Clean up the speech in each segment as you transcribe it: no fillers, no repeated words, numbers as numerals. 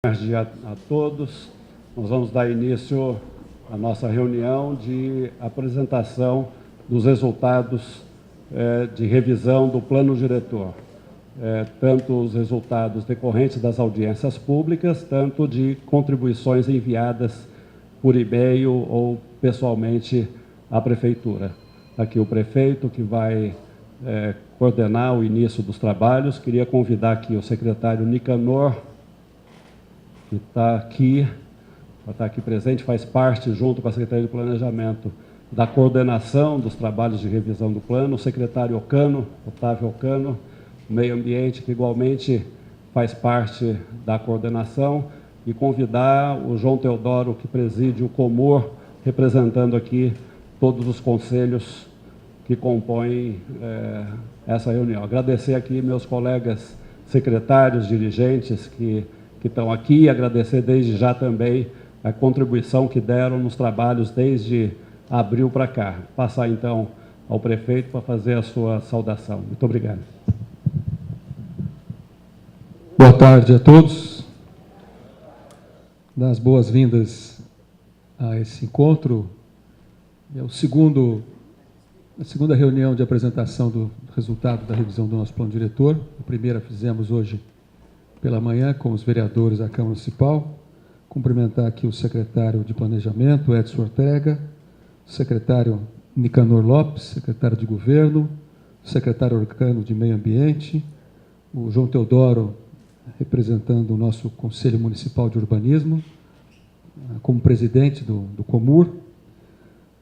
Tarde a todos. Nós vamos dar início à nossa reunião de apresentação dos resultados de revisão do plano diretor, tanto os resultados decorrentes das audiências públicas, tanto de contribuições enviadas por e-mail ou pessoalmente à prefeitura. Aqui o prefeito que vai coordenar o início dos trabalhos. Queria convidar aqui o secretário Nicanor, que está aqui presente, faz parte, junto com a Secretaria de Planejamento, da coordenação dos trabalhos de revisão do plano, o secretário Otávio Ocano, Meio Ambiente, que igualmente faz parte da coordenação, e convidar o João Teodoro, que preside o Comur, representando aqui todos os conselhos que compõem essa reunião. Agradecer aqui meus colegas secretários, dirigentes que estão aqui, e agradecer desde já também a contribuição que deram nos trabalhos desde abril para cá. Passar, então, ao prefeito para fazer a sua saudação. Muito obrigado. Boa tarde a todos. Dar as boas-vindas a esse encontro. É a segunda reunião de apresentação do resultado da revisão do nosso plano diretor. A primeira fizemos hoje pela manhã com os vereadores da Câmara Municipal. Cumprimentar aqui o secretário de Planejamento, Edson Ortega, o secretário Nicanor Lopes, secretário de Governo, o secretário Ocano de Meio Ambiente, o João Teodoro, representando o nosso Conselho Municipal de Urbanismo, como presidente do Comur,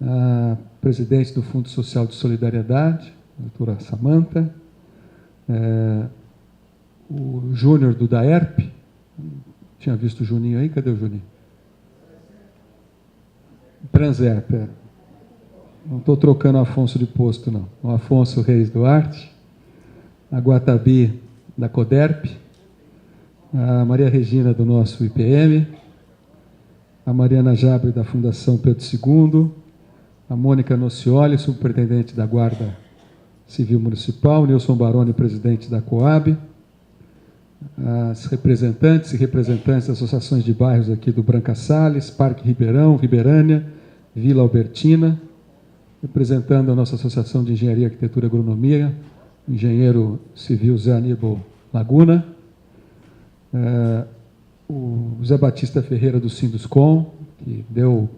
a presidente do Fundo Social de Solidariedade, a doutora Samanta, o Júnior do DAERP, tinha visto o Juninho aí, cadê o Juninho? Transerp, não estou trocando o Afonso de posto, não. O Afonso Reis Duarte, a Guatabi da CODERP, a Maria Regina do nosso IPM, a Mariana Jabre da Fundação Pedro II, a Mônica Nocioli, superintendente da Guarda Civil Municipal, Nilson Baroni, presidente da Coab, as representantes e representantes das associações de bairros aqui do Branca Salles, Parque Ribeirão, Riberânia, Vila Albertina, representando a nossa Associação de Engenharia, Arquitetura e Agronomia, o engenheiro civil Zé Aníbal Laguna, o Zé Batista Ferreira do Sinduscom, que deu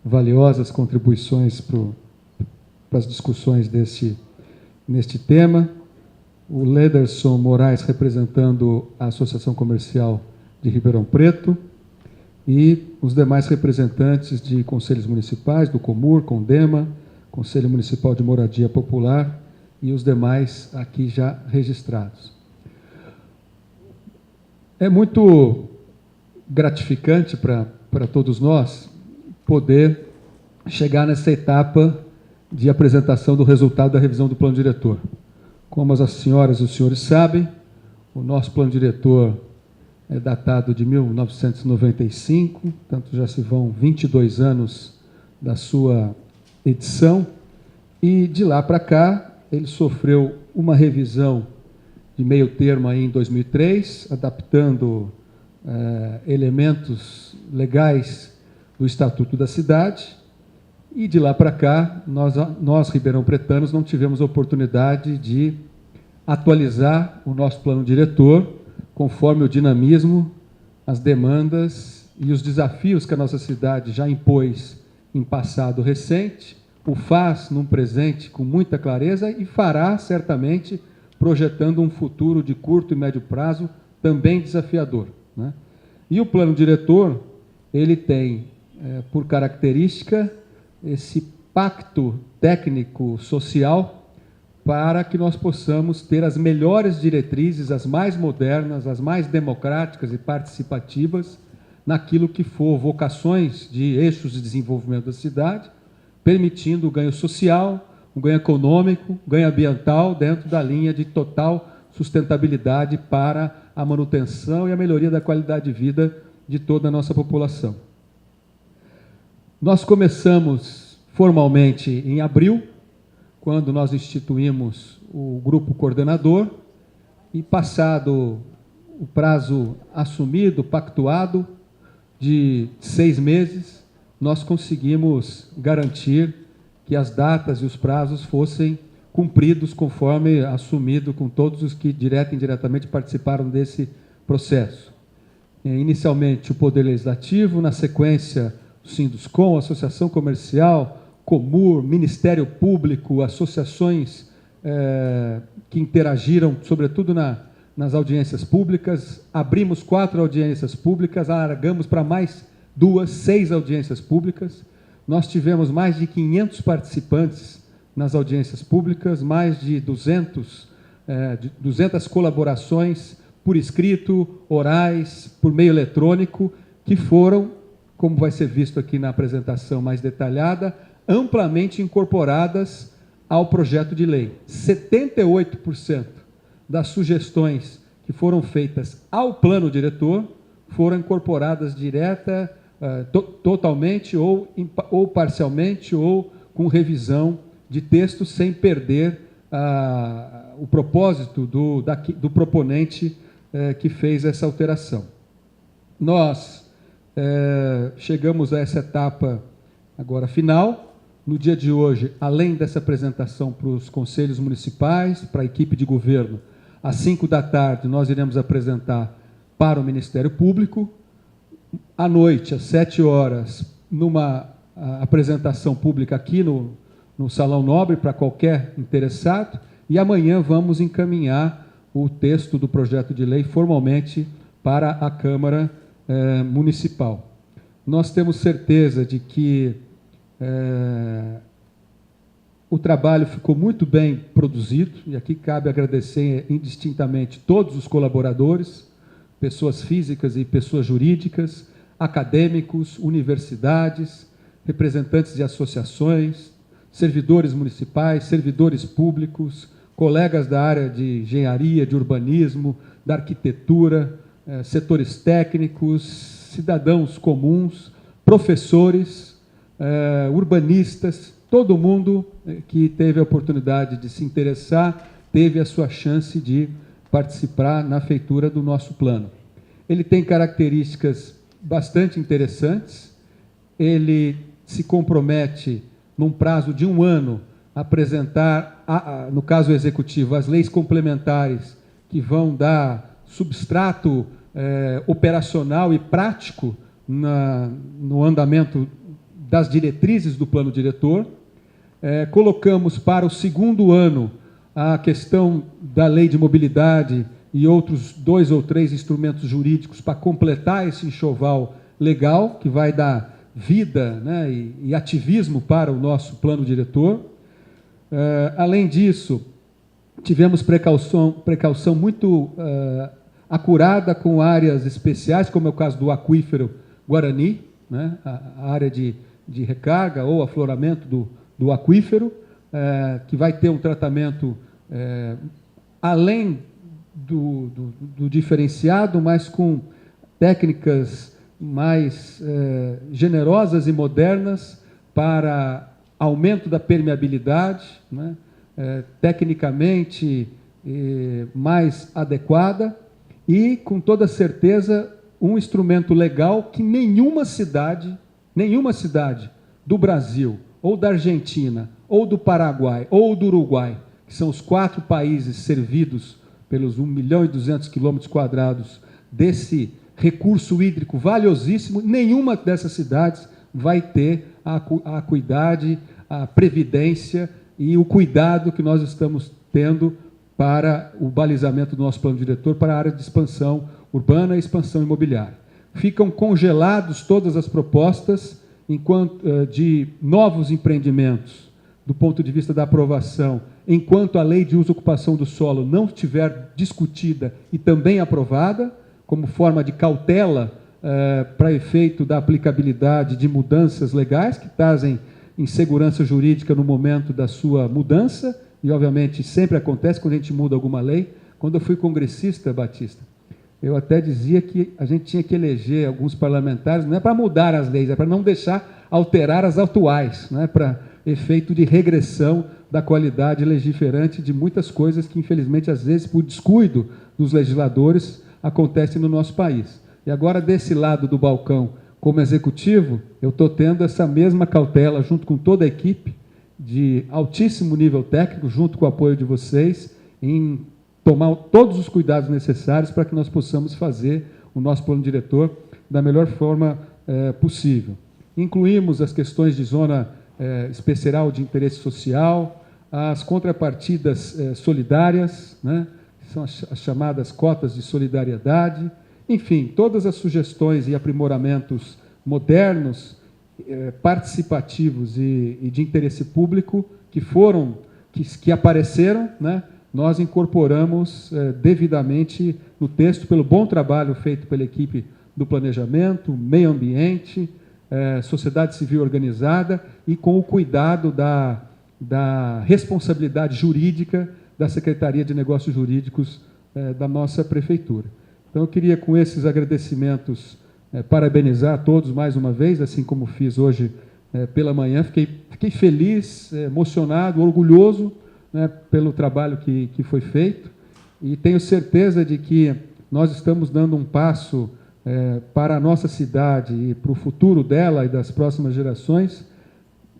valiosas contribuições para as discussões neste tema, o Lederson Moraes, representando a Associação Comercial de Ribeirão Preto, e os demais representantes de conselhos municipais, do Comur, Condema, Conselho Municipal de Moradia Popular, e os demais aqui já registrados. É muito gratificante para todos nós poder chegar nessa etapa de apresentação do resultado da revisão do plano diretor. Como as senhoras e os senhores sabem, o nosso plano diretor é datado de 1995, portanto já se vão 22 anos da sua edição, e de lá para cá ele sofreu uma revisão de meio termo aí em 2003, adaptando elementos legais do Estatuto da Cidade, e de lá para cá, nós ribeirão-pretanos, não tivemos a oportunidade de atualizar o nosso plano diretor conforme o dinamismo, as demandas e os desafios que a nossa cidade já impôs em passado recente, o faz num presente com muita clareza e fará, certamente, projetando um futuro de curto e médio prazo também desafiador, né? E o plano diretor, ele tem, por característica, esse pacto técnico-social para que nós possamos ter as melhores diretrizes, as mais modernas, as mais democráticas e participativas, naquilo que for vocações de eixos de desenvolvimento da cidade, permitindo o ganho social, o ganho econômico, o ganho ambiental, dentro da linha de total sustentabilidade para a manutenção e a melhoria da qualidade de vida de toda a nossa população. Nós começamos formalmente em abril, quando nós instituímos o grupo coordenador, e passado o prazo assumido, pactuado, de 6 meses, nós conseguimos garantir que as datas e os prazos fossem cumpridos conforme assumido com todos os que direta e indiretamente participaram desse processo. Inicialmente o Poder Legislativo, na sequência o Sinduscom, Associação Comercial, Comur, Ministério Público, associações que interagiram, sobretudo nas audiências públicas. Abrimos 4 audiências públicas, alargamos para mais 6 audiências públicas. Nós tivemos mais de 500 participantes nas audiências públicas, mais de 200 colaborações por escrito, orais, por meio eletrônico, que foram, como vai ser visto aqui na apresentação mais detalhada, amplamente incorporadas ao projeto de lei. 78% das sugestões que foram feitas ao plano diretor foram incorporadas totalmente ou parcialmente ou com revisão de texto, sem perder o propósito do proponente que fez essa alteração. Nós chegamos a essa etapa agora final. No dia de hoje, além dessa apresentação para os conselhos municipais, para a equipe de governo, às 5 da tarde nós iremos apresentar para o Ministério Público. À noite, às 7 horas, numa apresentação pública aqui no Salão Nobre para qualquer interessado, e amanhã vamos encaminhar o texto do projeto de lei formalmente para a Câmara Municipal. Nós temos certeza de que o trabalho ficou muito bem produzido, e aqui cabe agradecer indistintamente todos os colaboradores, pessoas físicas e pessoas jurídicas, acadêmicos, universidades, representantes de associações, servidores municipais, servidores públicos, colegas da área de engenharia, de urbanismo, da arquitetura, setores técnicos, cidadãos comuns, professores, urbanistas, todo mundo que teve a oportunidade de se interessar, teve a sua chance de participar na feitura do nosso plano. Ele tem características bastante interessantes. Ele se compromete, num prazo de 1 ano, a apresentar, no caso executivo, as leis complementares que vão dar substrato operacional e prático no andamento das diretrizes do plano diretor. Colocamos para o 2º ano a questão da lei de mobilidade e outros 2 ou 3 instrumentos jurídicos para completar esse enxoval legal, que vai dar vida, né, e ativismo para o nosso plano diretor. Além disso, tivemos precaução muito acurada com áreas especiais, como é o caso do aquífero Guarani, né, a área de recarga ou afloramento do aquífero, que vai ter um tratamento além do diferenciado, mas com técnicas mais generosas e modernas para aumento da permeabilidade, né, tecnicamente mais adequada e, com toda certeza, um instrumento legal que nenhuma cidade do Brasil, ou da Argentina, ou do Paraguai, ou do Uruguai, que são os 4 países servidos pelos 1.200.000 km² desse recurso hídrico valiosíssimo, nenhuma dessas cidades vai ter a acuidade, a previdência e o cuidado que nós estamos tendo para o balizamento do nosso plano diretor para a área de expansão urbana e expansão imobiliária. Ficam congelados todas as propostas de novos empreendimentos, do ponto de vista da aprovação, enquanto a lei de uso e ocupação do solo não estiver discutida e também aprovada, como forma de cautela para efeito da aplicabilidade de mudanças legais que trazem insegurança jurídica no momento da sua mudança, e obviamente sempre acontece quando a gente muda alguma lei. Quando eu fui congressista, Batista, eu até dizia que a gente tinha que eleger alguns parlamentares, não é para mudar as leis, é para não deixar alterar as atuais, não é para efeito de regressão da qualidade legiferante de muitas coisas que, infelizmente, às vezes, por descuido dos legisladores, acontecem no nosso país. E agora, desse lado do balcão, como executivo, eu estou tendo essa mesma cautela, junto com toda a equipe, de altíssimo nível técnico, junto com o apoio de vocês, em tomar todos os cuidados necessários para que nós possamos fazer o nosso plano diretor da melhor forma possível. Incluímos as questões de zona especial de interesse social, as contrapartidas solidárias, né, que são as chamadas cotas de solidariedade, enfim, todas as sugestões e aprimoramentos modernos, participativos e de interesse público que apareceram, né, nós incorporamos devidamente no texto, pelo bom trabalho feito pela equipe do planejamento, meio ambiente, sociedade civil organizada e com o cuidado da responsabilidade jurídica da Secretaria de Negócios Jurídicos da nossa Prefeitura. Então, eu queria, com esses agradecimentos, parabenizar a todos mais uma vez, assim como fiz hoje pela manhã. Fiquei feliz, emocionado, orgulhoso, né, pelo trabalho que foi feito, e tenho certeza de que nós estamos dando um passo para a nossa cidade e para o futuro dela e das próximas gerações,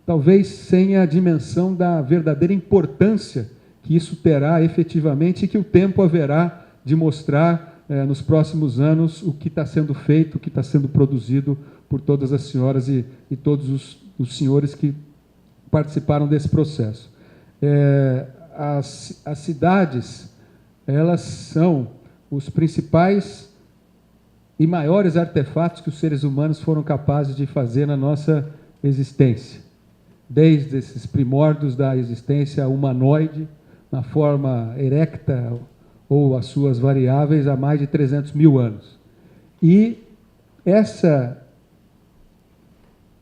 talvez sem a dimensão da verdadeira importância que isso terá efetivamente e que o tempo haverá de mostrar nos próximos anos o que está sendo feito, o que está sendo produzido por todas as senhoras e todos os senhores que participaram desse processo. As cidades, elas são os principais e maiores artefatos que os seres humanos foram capazes de fazer na nossa existência, desde esses primórdios da existência humanoide, na forma erecta ou as suas variáveis, há mais de 300 mil anos. E essa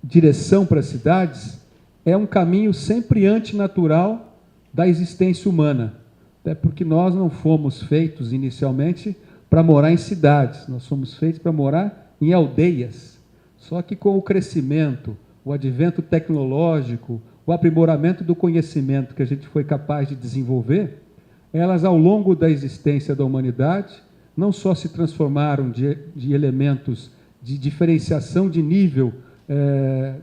direção para as cidades é um caminho sempre antinatural da existência humana, até porque nós não fomos feitos inicialmente para morar em cidades, nós fomos feitos para morar em aldeias. Só que com o crescimento, o advento tecnológico, o aprimoramento do conhecimento que a gente foi capaz de desenvolver, elas, ao longo da existência da humanidade, não só se transformaram de elementos de diferenciação de nível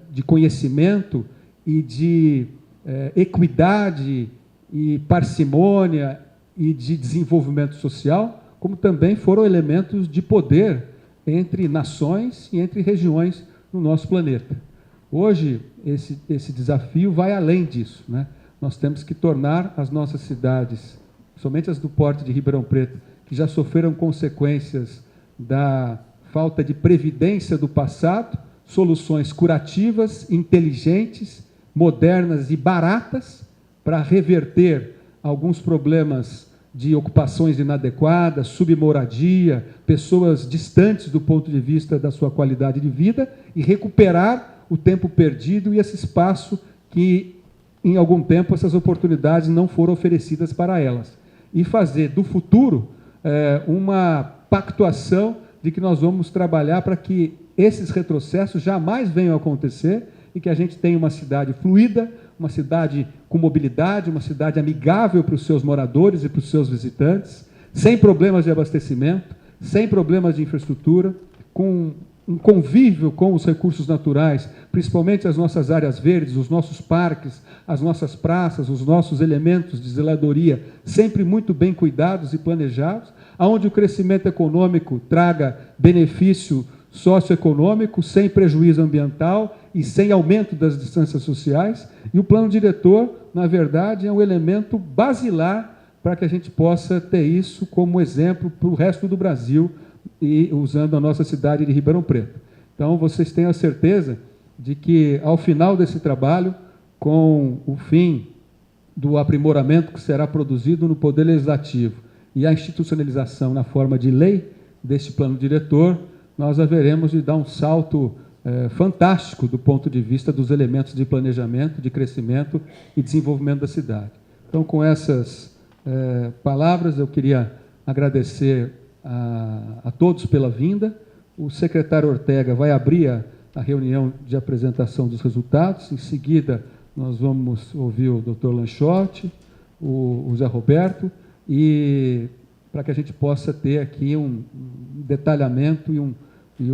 de conhecimento e de equidade e parcimônia e de desenvolvimento social, como também foram elementos de poder entre nações e entre regiões no nosso planeta. Hoje, esse desafio vai além disso, né? Nós temos que tornar as nossas cidades, somente as do porte de Ribeirão Preto, que já sofreram consequências da falta de previdência do passado, soluções curativas, inteligentes, modernas e baratas para reverter alguns problemas de ocupações inadequadas, submoradia, pessoas distantes do ponto de vista da sua qualidade de vida e recuperar o tempo perdido e esse espaço que, em algum tempo, essas oportunidades não foram oferecidas para elas. E fazer do futuro uma pactuação de que nós vamos trabalhar para que esses retrocessos jamais venham a acontecer e que a gente tenha uma cidade fluida, uma cidade com mobilidade, uma cidade amigável para os seus moradores e para os seus visitantes, sem problemas de abastecimento, sem problemas de infraestrutura, com um convívio com os recursos naturais, principalmente as nossas áreas verdes, os nossos parques, as nossas praças, os nossos elementos de zeladoria, sempre muito bem cuidados e planejados, onde o crescimento econômico traga benefício socioeconômico, sem prejuízo ambiental e sem aumento das distâncias sociais. E o plano diretor, na verdade, é um elemento basilar para que a gente possa ter isso como exemplo para o resto do Brasil, e usando a nossa cidade de Ribeirão Preto. Então, vocês tenham a certeza de que, ao final desse trabalho, com o fim do aprimoramento que será produzido no Poder Legislativo e a institucionalização na forma de lei deste plano diretor, nós haveremos de dar um salto fantástico do ponto de vista dos elementos de planejamento, de crescimento e desenvolvimento da cidade. Então, com essas palavras, eu queria agradecer a todos pela vinda. O secretário Ortega vai abrir a reunião de apresentação dos resultados. Em seguida, nós vamos ouvir o doutor Lanchotti, o Zé Roberto, e para que a gente possa ter aqui um detalhamento e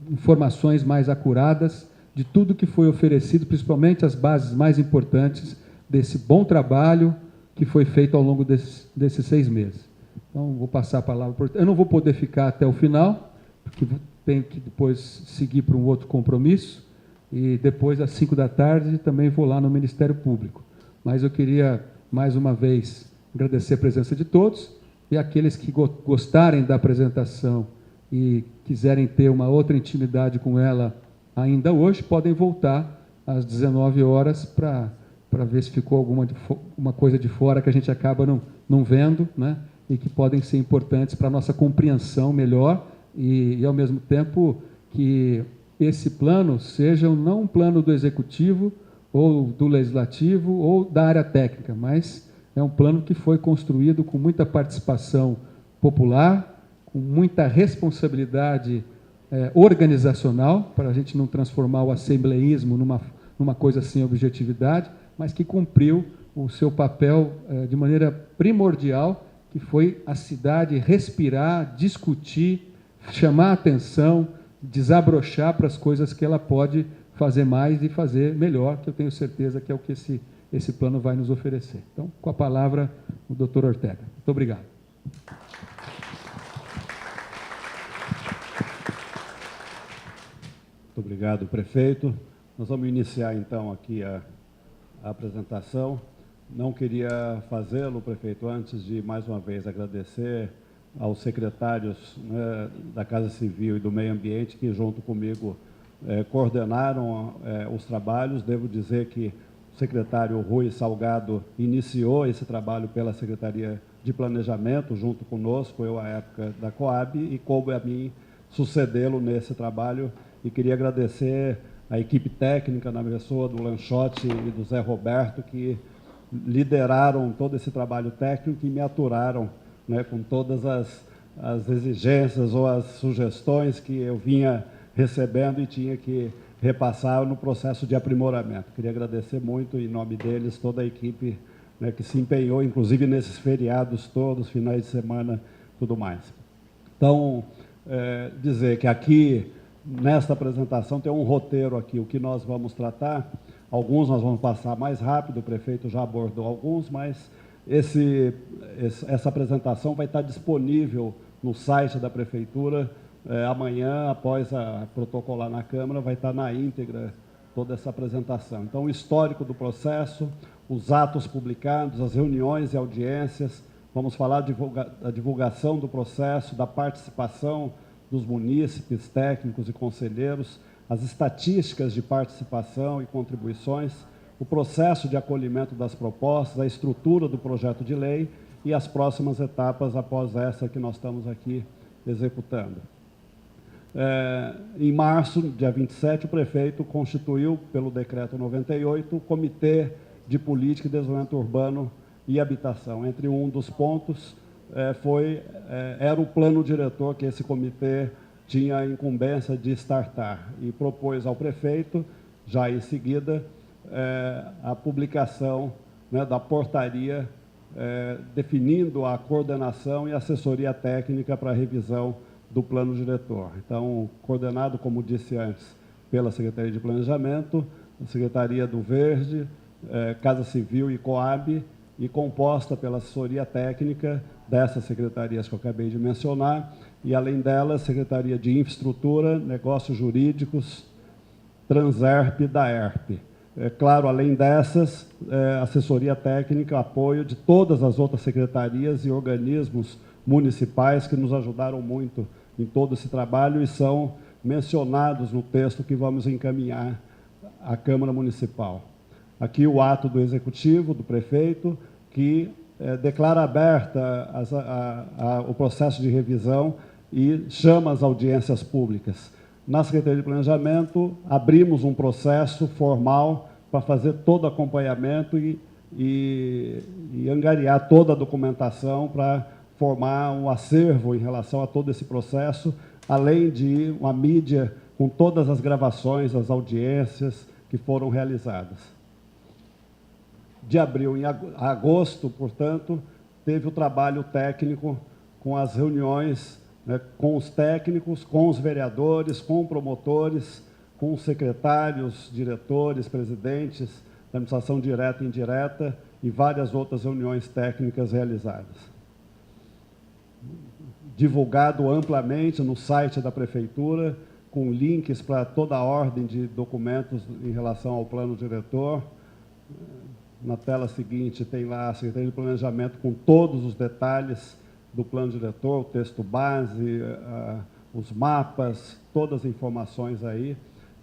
informações mais acuradas de tudo que foi oferecido, principalmente as bases mais importantes desse bom trabalho que foi feito ao longo desses 6 meses. Então, vou passar a palavra. Eu não vou poder ficar até o final, porque tenho que depois seguir para um outro compromisso, e depois, às 5 da tarde, também vou lá no Ministério Público. Mas eu queria, mais uma vez, agradecer a presença de todos, e aqueles que gostarem da apresentação e quiserem ter uma outra intimidade com ela ainda hoje, podem voltar às 19 horas para ver se ficou alguma coisa de fora que a gente acaba não vendo, né? E que podem ser importantes para a nossa compreensão melhor e, ao mesmo tempo, que esse plano seja não um plano do Executivo ou do Legislativo ou da área técnica, mas é um plano que foi construído com muita participação popular, com muita responsabilidade organizacional, para a gente não transformar o assembleísmo numa coisa sem objetividade, mas que cumpriu o seu papel de maneira primordial, que foi a cidade respirar, discutir, chamar a atenção, desabrochar para as coisas que ela pode fazer mais e fazer melhor, que eu tenho certeza que é o que esse plano vai nos oferecer. Então, com a palavra, o doutor Ortega. Muito obrigado. Muito obrigado, prefeito. Nós vamos iniciar, então, aqui a apresentação. Não queria fazê-lo, prefeito, antes de, mais uma vez, agradecer aos secretários, né, da Casa Civil e do Meio Ambiente, que, junto comigo, coordenaram os trabalhos. Devo dizer que o secretário Rui Salgado iniciou esse trabalho pela Secretaria de Planejamento, junto conosco, eu, à época da Coab, e coube a mim sucedê-lo nesse trabalho. E queria agradecer a equipe técnica, na pessoa do Lanchotti e do Zé Roberto, que lideraram todo esse trabalho técnico e me aturaram, né, com todas as exigências ou as sugestões que eu vinha recebendo e tinha que repassar no processo de aprimoramento. Queria agradecer muito, em nome deles, toda a equipe, né, que se empenhou, inclusive nesses feriados todos, finais de semana, tudo mais. Então, dizer que aqui, nesta apresentação, tem um roteiro aqui, o que nós vamos tratar. Alguns nós vamos passar mais rápido, o prefeito já abordou alguns, mas essa apresentação vai estar disponível no site da Prefeitura amanhã, após a protocolar na Câmara, vai estar na íntegra toda essa apresentação. Então, o histórico do processo, os atos publicados, as reuniões e audiências, vamos falar da divulgação do processo, da participação dos munícipes, técnicos e conselheiros, as estatísticas de participação e contribuições, o processo de acolhimento das propostas, a estrutura do projeto de lei e as próximas etapas após essa que nós estamos aqui executando. Em março, dia 27, o prefeito constituiu, pelo decreto 98, o Comitê de Política e Desenvolvimento Urbano e Habitação. Entre um dos pontos era o plano diretor que esse comitê tinha a incumbência de startar e propôs ao prefeito, já em seguida, a publicação, né, da portaria definindo a coordenação e assessoria técnica para a revisão do plano diretor. Então, coordenado, como disse antes, pela Secretaria de Planejamento, a Secretaria do Verde, Casa Civil e Coab, e composta pela assessoria técnica dessas secretarias que eu acabei de mencionar, e, além delas, Secretaria de Infraestrutura, Negócios Jurídicos, Transerp e Daerp. Claro, além dessas, assessoria técnica, apoio de todas as outras secretarias e organismos municipais que nos ajudaram muito em todo esse trabalho e são mencionados no texto que vamos encaminhar à Câmara Municipal. Aqui o ato do Executivo, do prefeito, que declara aberta o processo de revisão e chama as audiências públicas. Na Secretaria de Planejamento, abrimos um processo formal para fazer todo o acompanhamento e angariar toda a documentação para formar um acervo em relação a todo esse processo, além de uma mídia com todas as gravações, as audiências que foram realizadas. De abril a agosto, portanto, teve o trabalho técnico com as reuniões, né, com os técnicos, com os vereadores, com promotores, com os secretários, diretores, presidentes da administração direta e indireta e várias outras reuniões técnicas realizadas. Divulgado amplamente no site da Prefeitura, com links para toda a ordem de documentos em relação ao plano diretor. Na tela seguinte tem lá a Secretaria de Planejamento com todos os detalhes do plano diretor, o texto base, os mapas, todas as informações aí.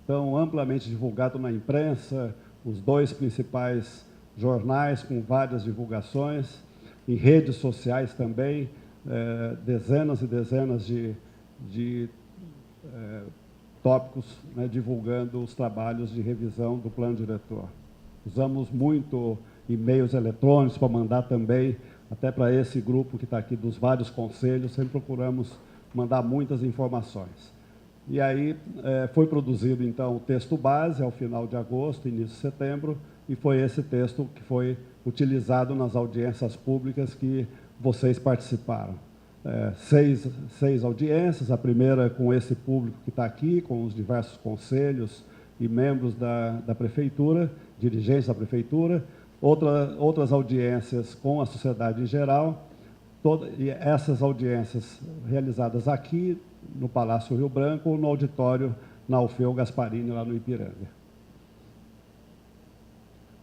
Então, amplamente divulgado na imprensa, os 2 principais jornais com várias divulgações, em redes sociais também, dezenas e dezenas de tópicos, né, divulgando os trabalhos de revisão do plano diretor. Usamos muito e-mails eletrônicos para mandar também, até para esse grupo que está aqui dos vários conselhos, sempre procuramos mandar muitas informações. E aí foi produzido, então, o texto base ao final de agosto, início de setembro, e foi esse texto que foi utilizado nas audiências públicas que vocês participaram. 6 audiências, a primeira com esse público que está aqui, com os diversos conselhos e membros da Prefeitura, dirigentes da Prefeitura, outras audiências com a sociedade em geral, e essas audiências realizadas aqui, no Palácio Rio Branco, ou no auditório na Alfeu Gasparini, lá no Ipiranga.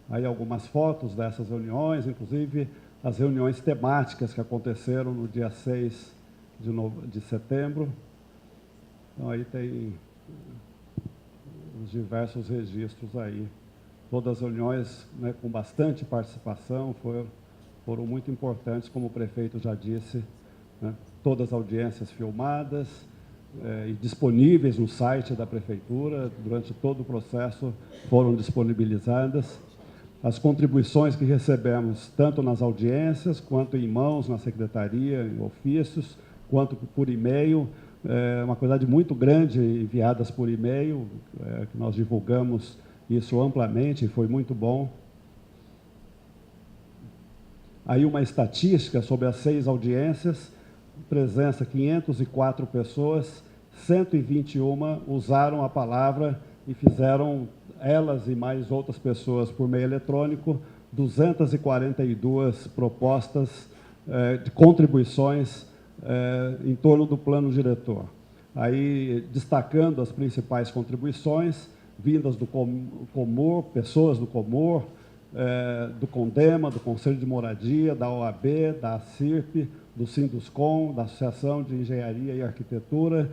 Aí algumas fotos dessas reuniões, inclusive as reuniões temáticas que aconteceram no dia 6 de setembro. Então, aí tem os diversos registros aí. Todas as reuniões, né, com bastante participação, foram muito importantes, como o prefeito já disse, né, todas as audiências filmadas e disponíveis no site da Prefeitura, durante todo o processo foram disponibilizadas. As contribuições que recebemos, tanto nas audiências, quanto em mãos na secretaria, em ofícios, quanto por e-mail, uma quantidade muito grande enviadas por e-mail, que nós divulgamos isso amplamente, e foi muito bom. Aí uma estatística sobre as 6 audiências, presença 504 pessoas, 121 usaram a palavra e fizeram, elas e mais outras pessoas por meio eletrônico, 242 propostas de contribuições em torno do plano diretor. Aí, destacando as principais contribuições, vindas do Comur, pessoas do Comur, do CONDEMA, do Conselho de Moradia, da OAB, da ACIRP, do Sinduscom, da Associação de Engenharia e Arquitetura,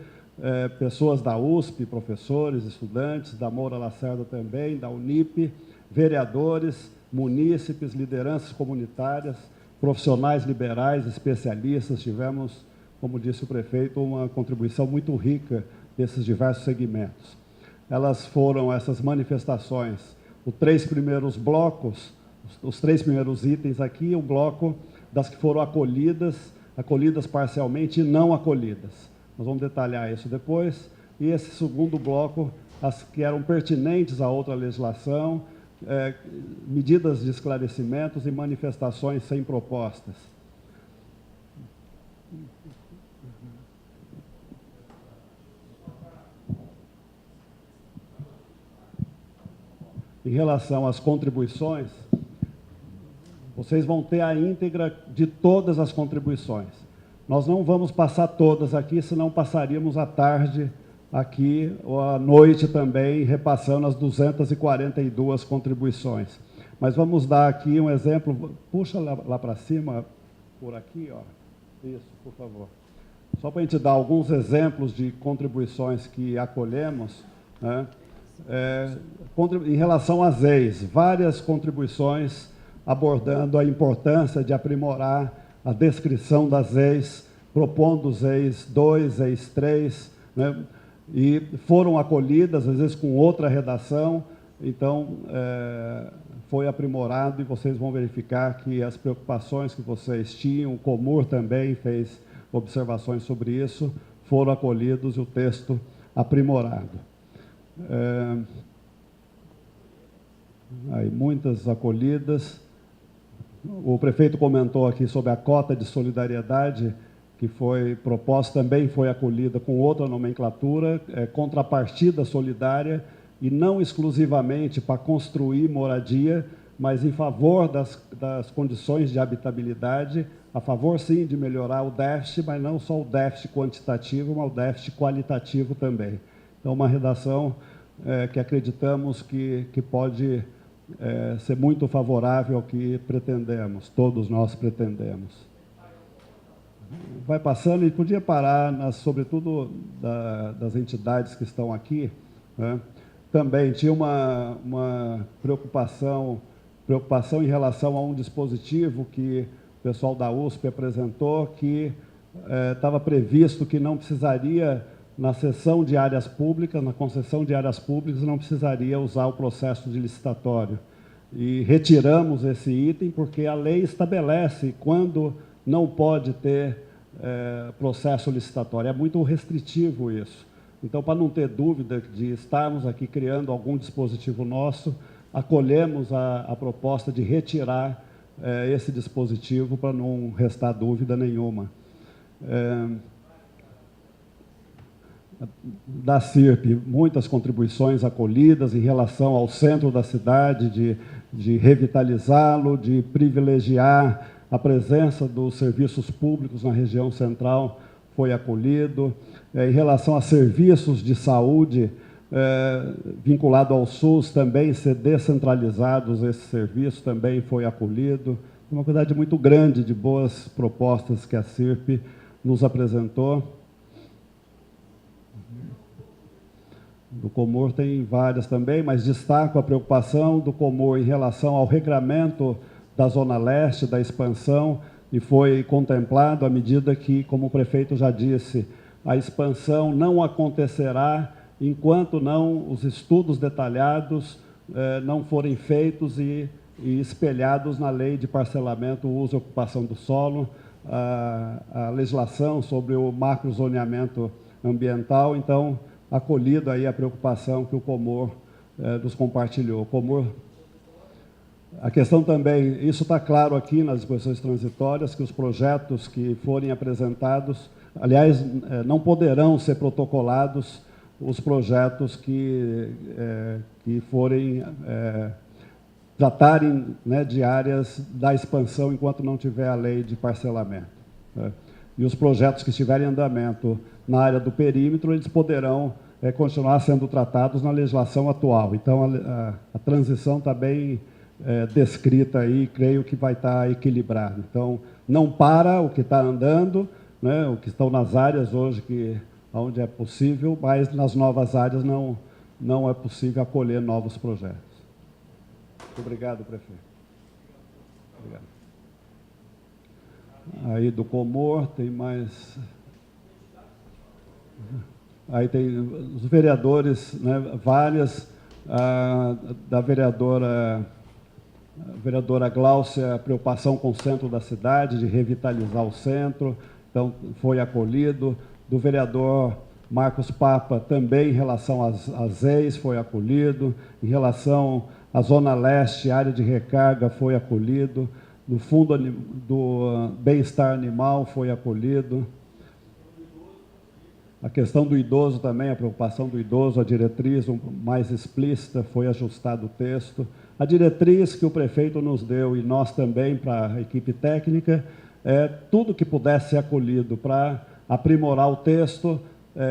pessoas da USP, professores, estudantes, da Moura Lacerda também, da Unip, vereadores, munícipes, lideranças comunitárias, profissionais liberais, especialistas. Tivemos, como disse o prefeito, uma contribuição muito rica desses diversos segmentos. Essas manifestações, os 3 primeiros blocos, os 3 primeiros itens aqui, o bloco das que foram acolhidas parcialmente e não acolhidas. Nós vamos detalhar isso depois. E esse segundo bloco, as que eram pertinentes a outra legislação, medidas de esclarecimentos e manifestações sem propostas. Em relação às contribuições, vocês vão ter a íntegra de todas as contribuições. Nós não vamos passar todas aqui, senão passaríamos a tarde aqui, ou à noite também, repassando as 242 contribuições. Mas vamos dar aqui um exemplo. Puxa lá para cima, por aqui, ó. Isso, por favor. Só para a gente dar alguns exemplos de contribuições que acolhemos, né? Em relação às EIs, várias contribuições abordando a importância de aprimorar a descrição das EIs, propondo os EIs 2, EIs 3, né? E foram acolhidas, às vezes com outra redação, então foi aprimorado, e vocês vão verificar que as preocupações que vocês tinham, o Comur também fez observações sobre isso, foram acolhidos e o texto aprimorado. Aí, muitas acolhidas, O prefeito comentou aqui sobre a cota de solidariedade, que foi proposta, também foi acolhida com outra nomenclatura, contrapartida solidária, e não exclusivamente para construir moradia, mas em favor das condições de habitabilidade, a favor, sim, de melhorar o déficit, mas não só o déficit quantitativo, mas o déficit qualitativo também. Então, uma redação que acreditamos que pode ser muito favorável ao que pretendemos, todos nós pretendemos. Vai passando, e podia parar, sobretudo das entidades que estão aqui, né? Também tinha uma preocupação em relação a um dispositivo que o pessoal da USP apresentou, que estava previsto que não precisaria, na cessão de áreas públicas, na concessão de áreas públicas, não precisaria usar o processo de licitatório. E retiramos esse item porque a lei estabelece quando não pode ter processo licitatório. É muito restritivo isso. Então, para não ter dúvida de estarmos aqui criando algum dispositivo nosso, acolhemos a proposta de retirar esse dispositivo para não restar dúvida nenhuma. Da CIRP, muitas contribuições acolhidas em relação ao centro da cidade, de revitalizá-lo, de privilegiar a presença dos serviços públicos na região central, foi acolhido. Em relação a serviços de saúde, vinculado ao SUS, também ser descentralizados esses serviços, também foi acolhido. Uma quantidade muito grande de boas propostas que a CIRP nos apresentou. Do Comor tem várias também, mas destaco a preocupação do Comor em relação ao regramento da Zona Leste, da expansão, e foi contemplado à medida que, como o prefeito já disse, a expansão não acontecerá enquanto os estudos detalhados não forem feitos e espelhados na lei de parcelamento, uso e ocupação do solo, a legislação sobre o macrozoneamento ambiental. Então, acolhido aí a preocupação que o Comor nos compartilhou. O Comor, a questão também, isso está claro aqui nas disposições transitórias, que os projetos que forem apresentados, aliás, não poderão ser protocolados os projetos que forem tratarem, né, de áreas da expansão enquanto não tiver a lei de parcelamento, né? E os projetos que estiverem em andamento na área do perímetro, eles poderão continuar sendo tratados na legislação atual. Então, a transição está bem descrita aí, creio que vai estar equilibrado. Então, não para o que está andando, né, o que estão nas áreas hoje, onde é possível, mas nas novas áreas não é possível acolher novos projetos. Muito obrigado, prefeito. Obrigado. Aí do Comor, tem mais... Aí tem os vereadores, né, várias, da vereadora Gláucia, preocupação com o centro da cidade, de revitalizar o centro, então foi acolhido. Do vereador Marcos Papa, também em relação às EIs, foi acolhido. Em relação à Zona Leste, área de recarga, foi acolhido. Do Fundo do Bem-Estar Animal, foi acolhido. A questão do idoso também, a preocupação do idoso, a diretriz mais explícita, foi ajustado o texto. A diretriz que o prefeito nos deu, e nós também, para a equipe técnica, tudo que pudesse ser acolhido para aprimorar o texto,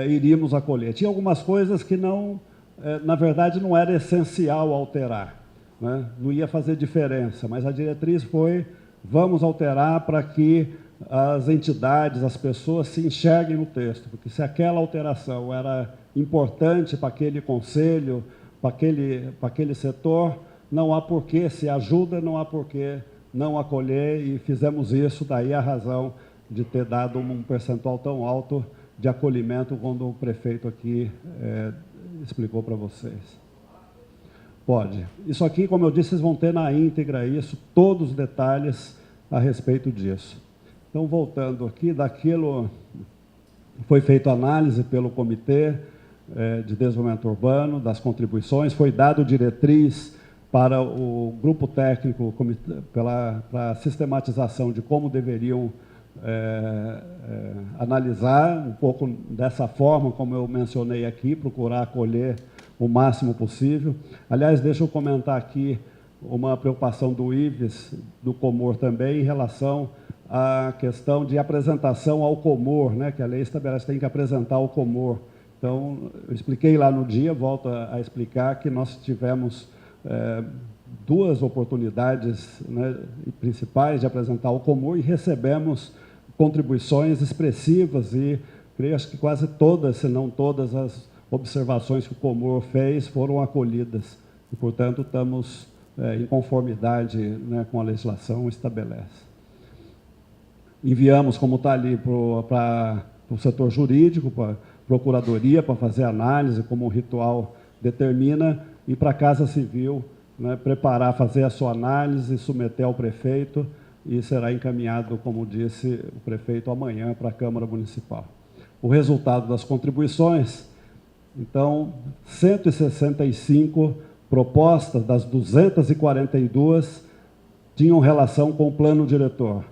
iríamos acolher. Tinha algumas coisas que na verdade, não era essencial alterar, né? Não ia fazer diferença, mas a diretriz foi: vamos alterar para que as entidades, as pessoas se enxerguem no texto, porque se aquela alteração era importante para aquele conselho, para aquele setor, não há porquê, se ajuda, não há porquê não acolher, e fizemos isso, daí a razão de ter dado um percentual tão alto de acolhimento, quando o prefeito aqui explicou para vocês. Pode. Isso aqui, como eu disse, vocês vão ter na íntegra isso, todos os detalhes a respeito disso. Então, voltando aqui, daquilo foi feita análise pelo Comitê de Desenvolvimento Urbano, das contribuições, foi dado diretriz para o grupo técnico, para a sistematização de como deveriam analisar um pouco dessa forma, como eu mencionei aqui, procurar acolher o máximo possível. Aliás, deixa eu comentar aqui uma preocupação do Ives, do Comor também, em relação à questão de apresentação ao Comor, né, que a lei estabelece que tem que apresentar ao Comor. Então, eu expliquei lá no dia, volto a explicar, que nós tivemos duas oportunidades, né, principais de apresentar ao Comor e recebemos contribuições expressivas e creio que quase todas, se não todas, as observações que o Comor fez foram acolhidas. E, portanto, estamos em conformidade, né, com a legislação estabelece. Enviamos, como está ali, para o setor jurídico, para a Procuradoria, para fazer análise, como o ritual determina, e para a Casa Civil, né, preparar, fazer a sua análise, submeter ao prefeito, e será encaminhado, como disse o prefeito, amanhã para a Câmara Municipal. O resultado das contribuições, então, 165 propostas das 242 tinham relação com o plano diretor.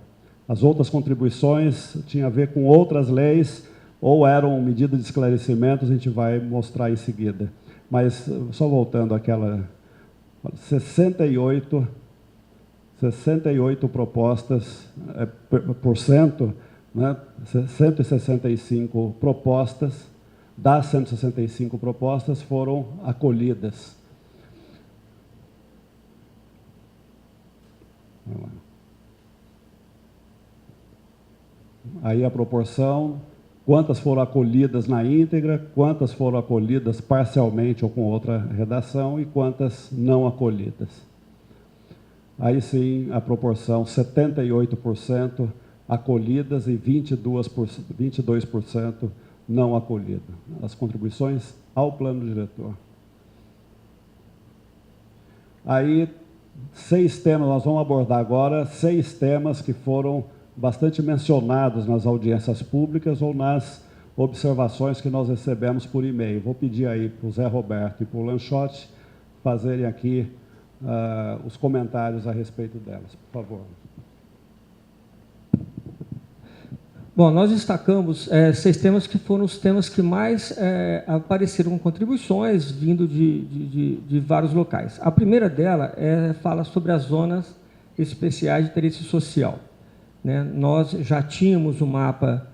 As outras contribuições tinham a ver com outras leis ou eram medidas de esclarecimento, a gente vai mostrar em seguida. Mas, só voltando àquela 68 propostas, por cento, né, 165 propostas, das 165 propostas foram acolhidas. Aí a proporção, quantas foram acolhidas na íntegra, quantas foram acolhidas parcialmente ou com outra redação e quantas não acolhidas. Aí sim, a proporção 78% acolhidas e 22% não acolhidas. As contribuições ao plano diretor. Aí, 6 temas, nós vamos abordar agora 6 temas que foram bastante mencionados nas audiências públicas ou nas observações que nós recebemos por e-mail. Vou pedir aí para o Zé Roberto e para o Lanchotti fazerem aqui os comentários a respeito delas, por favor. Bom, nós destacamos 6 temas que foram os temas que mais apareceram com contribuições vindo de vários locais. A primeira dela fala sobre as zonas especiais de interesse social. Né? Nós já tínhamos um mapa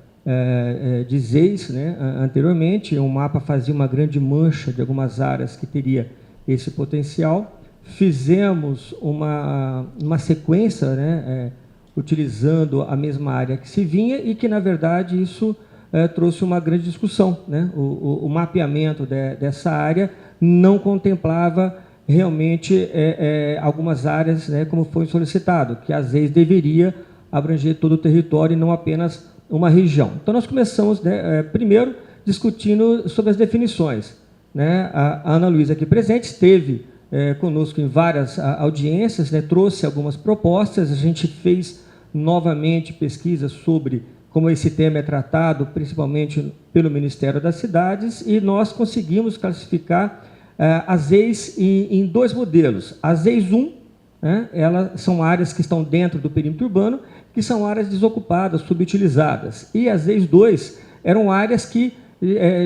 de ZEIS, né, anteriormente, o mapa fazia uma grande mancha de algumas áreas que teria esse potencial. Fizemos uma sequência, né, utilizando a mesma área que se vinha e que, na verdade, isso trouxe uma grande discussão. Né? O mapeamento dessa área não contemplava realmente algumas áreas, né, como foi solicitado, que às vezes deveria abranger todo o território e não apenas uma região. Então, nós começamos, né, primeiro discutindo sobre as definições. Né? A Ana Luísa, aqui presente, esteve conosco em várias audiências, né, trouxe algumas propostas, a gente fez novamente pesquisas sobre como esse tema é tratado, principalmente pelo Ministério das Cidades, e nós conseguimos classificar as ZEIS em 2 modelos. As ZEIS 1, né, elas são áreas que estão dentro do perímetro urbano, que são áreas desocupadas, subutilizadas. E as ZEIS 2 eram áreas que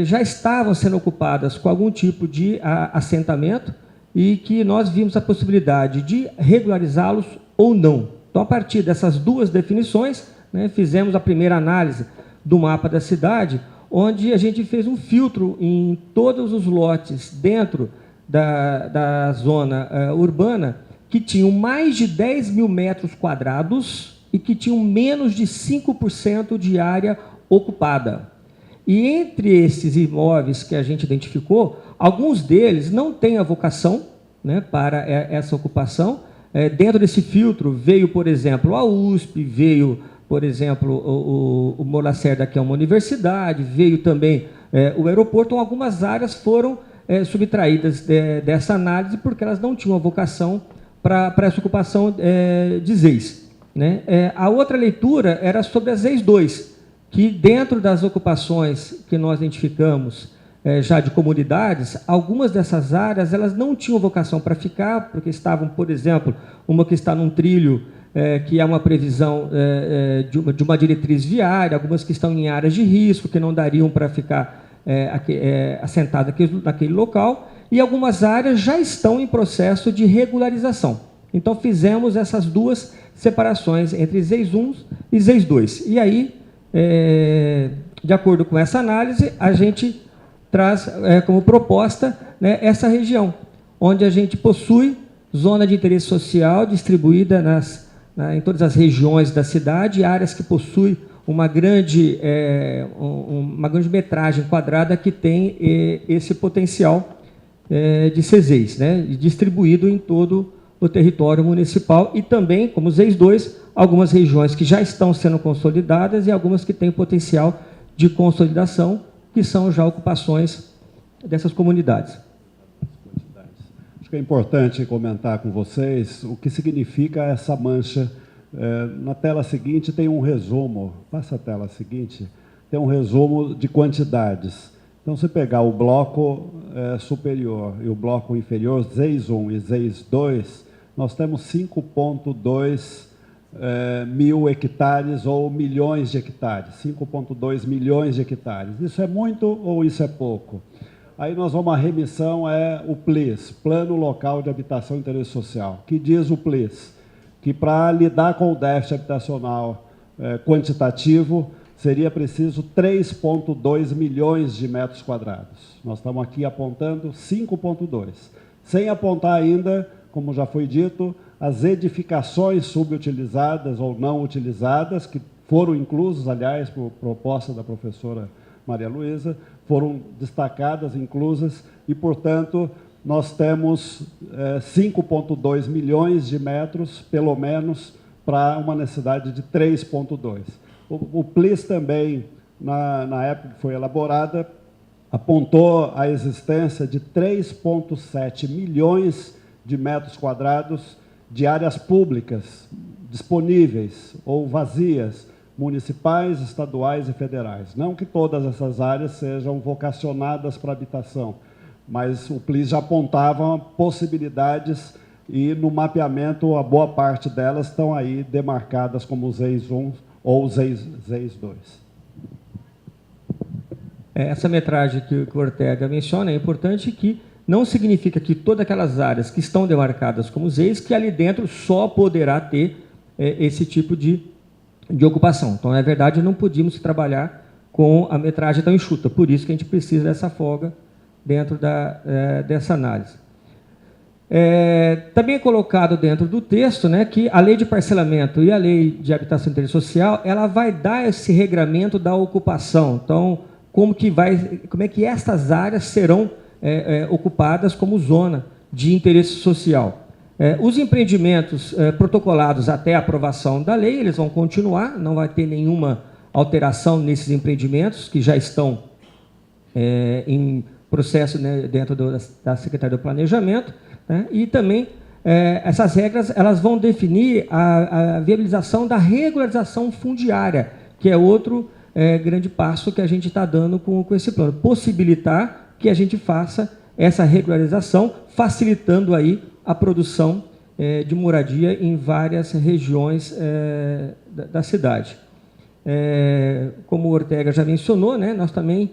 já estavam sendo ocupadas com algum tipo de assentamento e que nós vimos a possibilidade de regularizá-los ou não. Então, a partir dessas 2 definições, né, fizemos a primeira análise do mapa da cidade, onde a gente fez um filtro em todos os lotes dentro da zona urbana que tinham mais de 10 mil metros quadrados e que tinham menos de 5% de área ocupada. E entre esses imóveis que a gente identificou, alguns deles não têm a vocação, né, para essa ocupação. Dentro desse filtro veio, por exemplo, a USP, veio, por exemplo, o Morlacerda, que é uma universidade, veio também o aeroporto. Então, algumas áreas foram subtraídas dessa análise porque elas não tinham a vocação para essa ocupação de ZEIS. Né? A outra leitura era sobre as ZEIS 2, que dentro das ocupações que nós identificamos já de comunidades, algumas dessas áreas elas não tinham vocação para ficar, porque estavam, por exemplo, uma que está num trilho, que é uma previsão de uma diretriz viária, algumas que estão em áreas de risco, que não dariam para ficar assentado naquele local, e algumas áreas já estão em processo de regularização. Então, fizemos essas duas separações entre ZEIS 1 e ZEIS 2. E aí, de acordo com essa análise, a gente traz como proposta, né, essa região, onde a gente possui zona de interesse social distribuída em todas as regiões da cidade, áreas que possuem uma grande metragem quadrada que tem esse potencial de ser ZEIS, né, distribuído em todo o território municipal, e também, como ZEIS 2, algumas regiões que já estão sendo consolidadas e algumas que têm potencial de consolidação, que são já ocupações dessas comunidades. Acho que é importante comentar com vocês o que significa essa mancha. Na tela seguinte tem um resumo, passa a tela seguinte, tem um resumo de quantidades. Então, se pegar o bloco superior e o bloco inferior, ZEIS 1 e ZEIS 2, nós temos 5,2 mil hectares ou milhões de hectares, 5,2 milhões de hectares. Isso é muito ou isso é pouco? Aí nós vamos, a remissão o PLIS, Plano Local de Habitação e Interesse Social, que diz o PLIS que para lidar com o déficit habitacional quantitativo, seria preciso 3,2 milhões de metros quadrados. Nós estamos aqui apontando 5,2, sem apontar ainda, como já foi dito, as edificações subutilizadas ou não utilizadas, que foram inclusas, aliás, por proposta da professora Maria Luísa, foram destacadas, inclusas, e, portanto, nós temos 5,2 milhões de metros, pelo menos, para uma necessidade de 3,2. O PLIS também, na época que foi elaborada, apontou a existência de 3,7 milhões de metros quadrados de áreas públicas disponíveis ou vazias, municipais, estaduais e federais. Não que todas essas áreas sejam vocacionadas para habitação, mas o PLIS já apontava possibilidades e, no mapeamento, a boa parte delas estão aí demarcadas como ZEIS 1 ou ZEIS 2. Essa metragem que o Ortega menciona é importante, que não significa que todas aquelas áreas que estão demarcadas como ZEIS, que ali dentro só poderá ter esse tipo de ocupação. Então, na verdade, não podíamos trabalhar com a metragem tão enxuta, por isso que a gente precisa dessa folga dentro dessa análise. Também é colocado dentro do texto, né, que a lei de parcelamento e a lei de habitação e interesse social, ela vai dar esse regramento da ocupação. Então, como é que estas áreas serão ocupadas como zona de interesse social. Os empreendimentos protocolados até a aprovação da lei, eles vão continuar, não vai ter nenhuma alteração nesses empreendimentos que já estão em processo, né, dentro da Secretaria do Planejamento, né, e também essas regras elas vão definir a viabilização da regularização fundiária, que é outro grande passo que a gente está dando com esse plano, possibilitar que a gente faça essa regularização, facilitando aí a produção de moradia em várias regiões da cidade. Como o Ortega já mencionou, né, nós também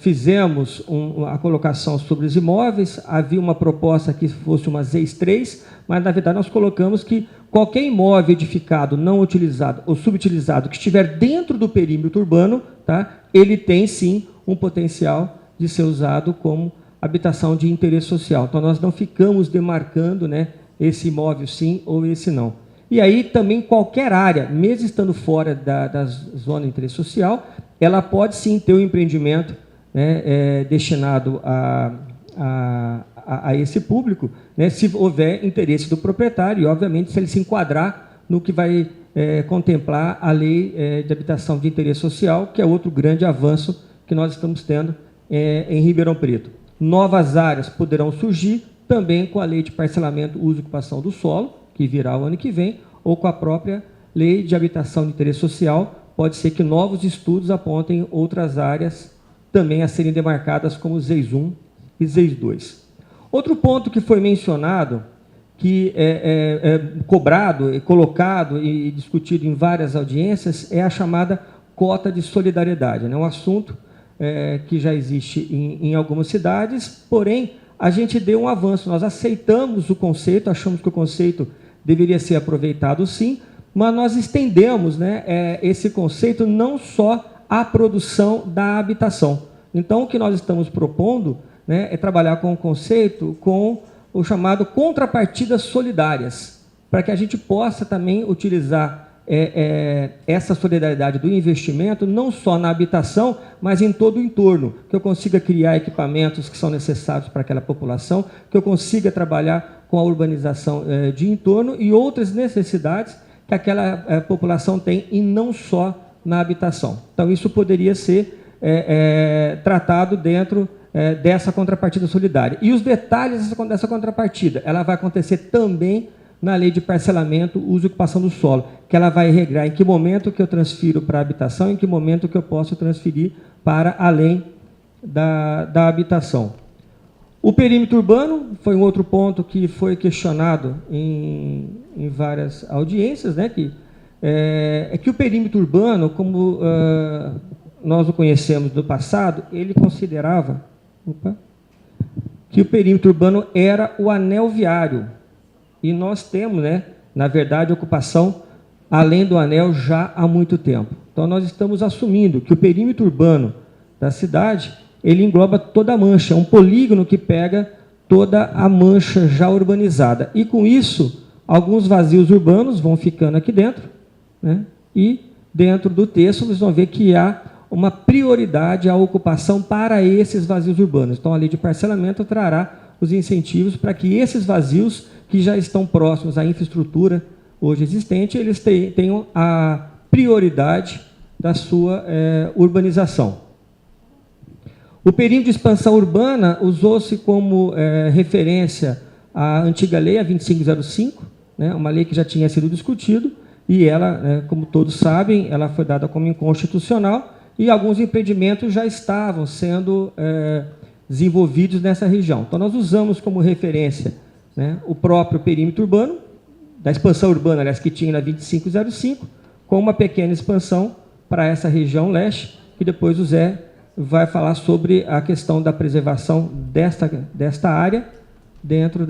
fizemos a colocação sobre os imóveis. Havia uma proposta que fosse uma ZEIS 3, mas, na verdade, nós colocamos que qualquer imóvel edificado, não utilizado ou subutilizado, que estiver dentro do perímetro urbano, tá, ele tem, sim, um potencial de ser usado como habitação de interesse social. Então, nós não ficamos demarcando, né, esse imóvel sim ou esse não. E aí, também, qualquer área, mesmo estando fora da zona de interesse social, ela pode sim ter um empreendimento, né, destinado a esse público, né, se houver interesse do proprietário e, obviamente, se ele se enquadrar no que vai contemplar a lei de habitação de interesse social, que é outro grande avanço que nós estamos tendo em Ribeirão Preto. Novas áreas poderão surgir também com a lei de parcelamento, uso e ocupação do solo, que virá o ano que vem, ou com a própria lei de habitação de interesse social. Pode ser que novos estudos apontem outras áreas também a serem demarcadas como ZEIS 1 e ZEIS 2. Outro ponto que foi mencionado, que é cobrado, colocado e discutido em várias audiências, é a chamada cota de solidariedade. É um assunto que já existe em algumas cidades, porém, a gente deu um avanço, nós aceitamos o conceito, achamos que o conceito deveria ser aproveitado sim, mas nós estendemos, né, esse conceito não só à produção da habitação. Então, o que nós estamos propondo, né, é trabalhar com o conceito com o chamado contrapartidas solidárias, para que a gente possa também utilizar essa solidariedade do investimento, não só na habitação, mas em todo o entorno, que eu consiga criar equipamentos que são necessários para aquela população, que eu consiga trabalhar com a urbanização de entorno e outras necessidades que aquela população tem, e não só na habitação. Então, isso poderia ser tratado dentro dessa contrapartida solidária. E os detalhes dessa contrapartida, ela vai acontecer também na lei de parcelamento, uso e ocupação do solo, que ela vai regrar em que momento que eu transfiro para a habitação, em que momento que eu posso transferir para além da habitação. O perímetro urbano foi um outro ponto que foi questionado em várias audiências, né, que o perímetro urbano, como nós o conhecemos do passado, ele considerava que o perímetro urbano era o anel viário. E nós temos, né, na verdade, ocupação além do anel já há muito tempo. Então, nós estamos assumindo que o perímetro urbano da cidade, ele engloba toda a mancha, é um polígono que pega toda a mancha já urbanizada. E, com isso, alguns vazios urbanos vão ficando aqui dentro, né, e, dentro do texto, vocês vão ver que há uma prioridade à ocupação para esses vazios urbanos. Então, a lei de parcelamento trará os incentivos para que esses vazios que já estão próximos à infraestrutura hoje existente, eles tenham a prioridade da sua urbanização. O perímetro de expansão urbana usou-se como referência a antiga lei, a 2505, né, uma lei que já tinha sido discutida, e ela, como todos sabem, ela foi dada como inconstitucional, e alguns empreendimentos já estavam sendo desenvolvidos nessa região. Então, nós usamos como referência, né, o próprio perímetro urbano, da expansão urbana, aliás, que tinha na 2505, com uma pequena expansão para essa região leste, que depois o Zé vai falar sobre a questão da preservação desta área dentro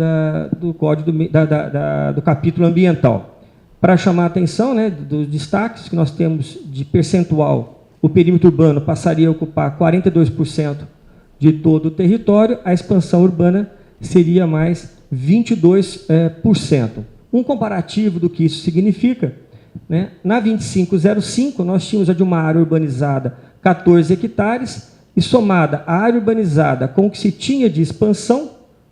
do código do capítulo ambiental. Para chamar a atenção, né, dos destaques que nós temos de percentual, o perímetro urbano passaria a ocupar 42% de todo o território, a expansão urbana seria mais 22%. Um comparativo do que isso significa, né? Na 2505, nós tínhamos a de uma área urbanizada 14 hectares, e somada a área urbanizada com o que se tinha de expansão,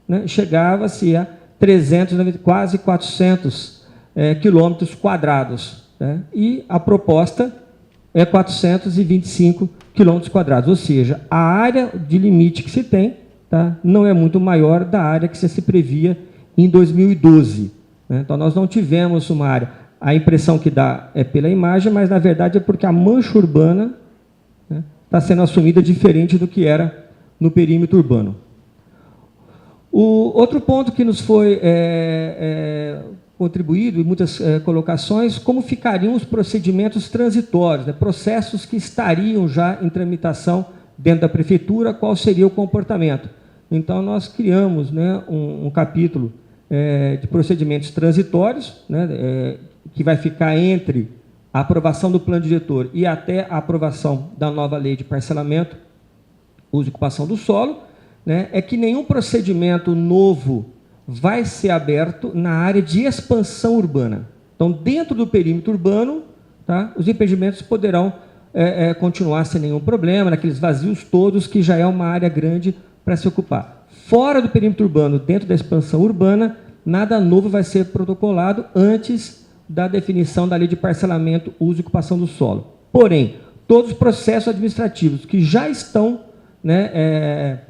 né, chegava-se a 390, quase 400 quilômetros quadrados. Né? E a proposta é 425 quilômetros quadrados, ou seja, a área de limite que se tem, tá, não é muito maior da área que se previa em 2012. Né? Então, nós não tivemos uma área. A impressão que dá é pela imagem, mas, na verdade, é porque a mancha urbana está sendo assumida diferente do que era no perímetro urbano. O outro ponto que nos foi contribuído, e muitas colocações, como ficariam os procedimentos transitórios, né, processos que estariam já em tramitação dentro da prefeitura, qual seria o comportamento. Então, nós criamos, né, um capítulo de procedimentos transitórios, né, que vai ficar entre a aprovação do plano diretor e até a aprovação da nova lei de parcelamento, uso e ocupação do solo, né, é que nenhum procedimento novo vai ser aberto na área de expansão urbana. Então, dentro do perímetro urbano, tá, os empreendimentos poderão continuar sem nenhum problema, naqueles vazios todos, que já é uma área grande para se ocupar. Fora do perímetro urbano, dentro da expansão urbana, nada novo vai ser protocolado antes da definição da lei de parcelamento, uso e ocupação do solo. Porém, todos os processos administrativos que já estão, né,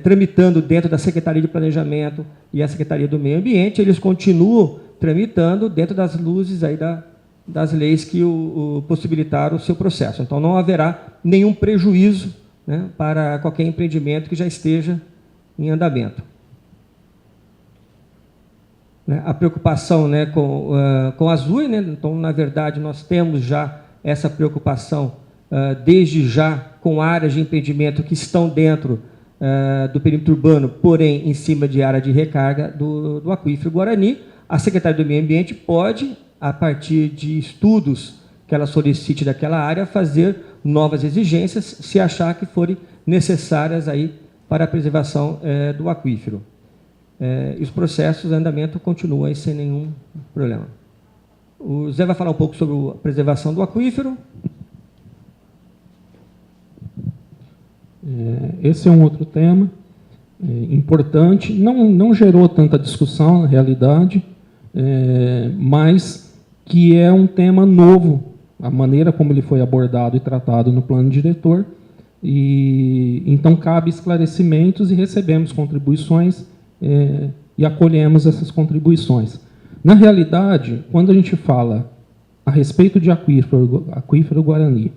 tramitando dentro da Secretaria de Planejamento e a Secretaria do Meio Ambiente, eles continuam tramitando dentro das luzes aí das leis que possibilitaram o seu processo. Então, não haverá nenhum prejuízo né, para qualquer empreendimento que já esteja em andamento. A preocupação, né, com as UI, né, então, na verdade, nós temos já essa preocupação desde já com áreas de empreendimento que estão dentro do perímetro urbano, porém em cima de área de recarga do aquífero Guarani. A Secretaria do Meio Ambiente pode, a partir de estudos que ela solicite daquela área, fazer novas exigências, se achar que forem necessárias aí para a preservação do aquífero. E os processos de andamento continuam aí sem nenhum problema. O Zé vai falar um pouco sobre a preservação do aquífero. Esse é um outro tema importante, não gerou tanta discussão, na realidade, mas que é um tema novo, a maneira como ele foi abordado e tratado no plano diretor, e então cabe esclarecimentos e recebemos contribuições e acolhemos essas contribuições. Na realidade, quando a gente fala a respeito de aquífero Guarani,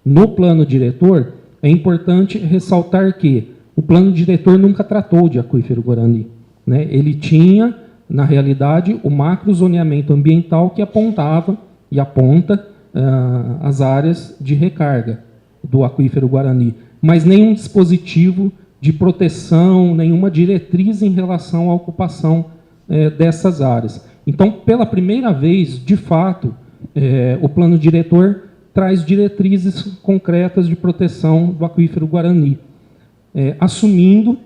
no plano diretor, é importante ressaltar que o plano diretor nunca tratou de aquífero Guarani, né? Ele tinha, na realidade, o macrozoneamento ambiental que apontava e aponta as áreas de recarga do aquífero Guarani, mas nenhum dispositivo de proteção, nenhuma diretriz em relação à ocupação dessas áreas. Então, pela primeira vez, de fato, o plano diretor traz diretrizes concretas de proteção do aquífero Guarani, assumindo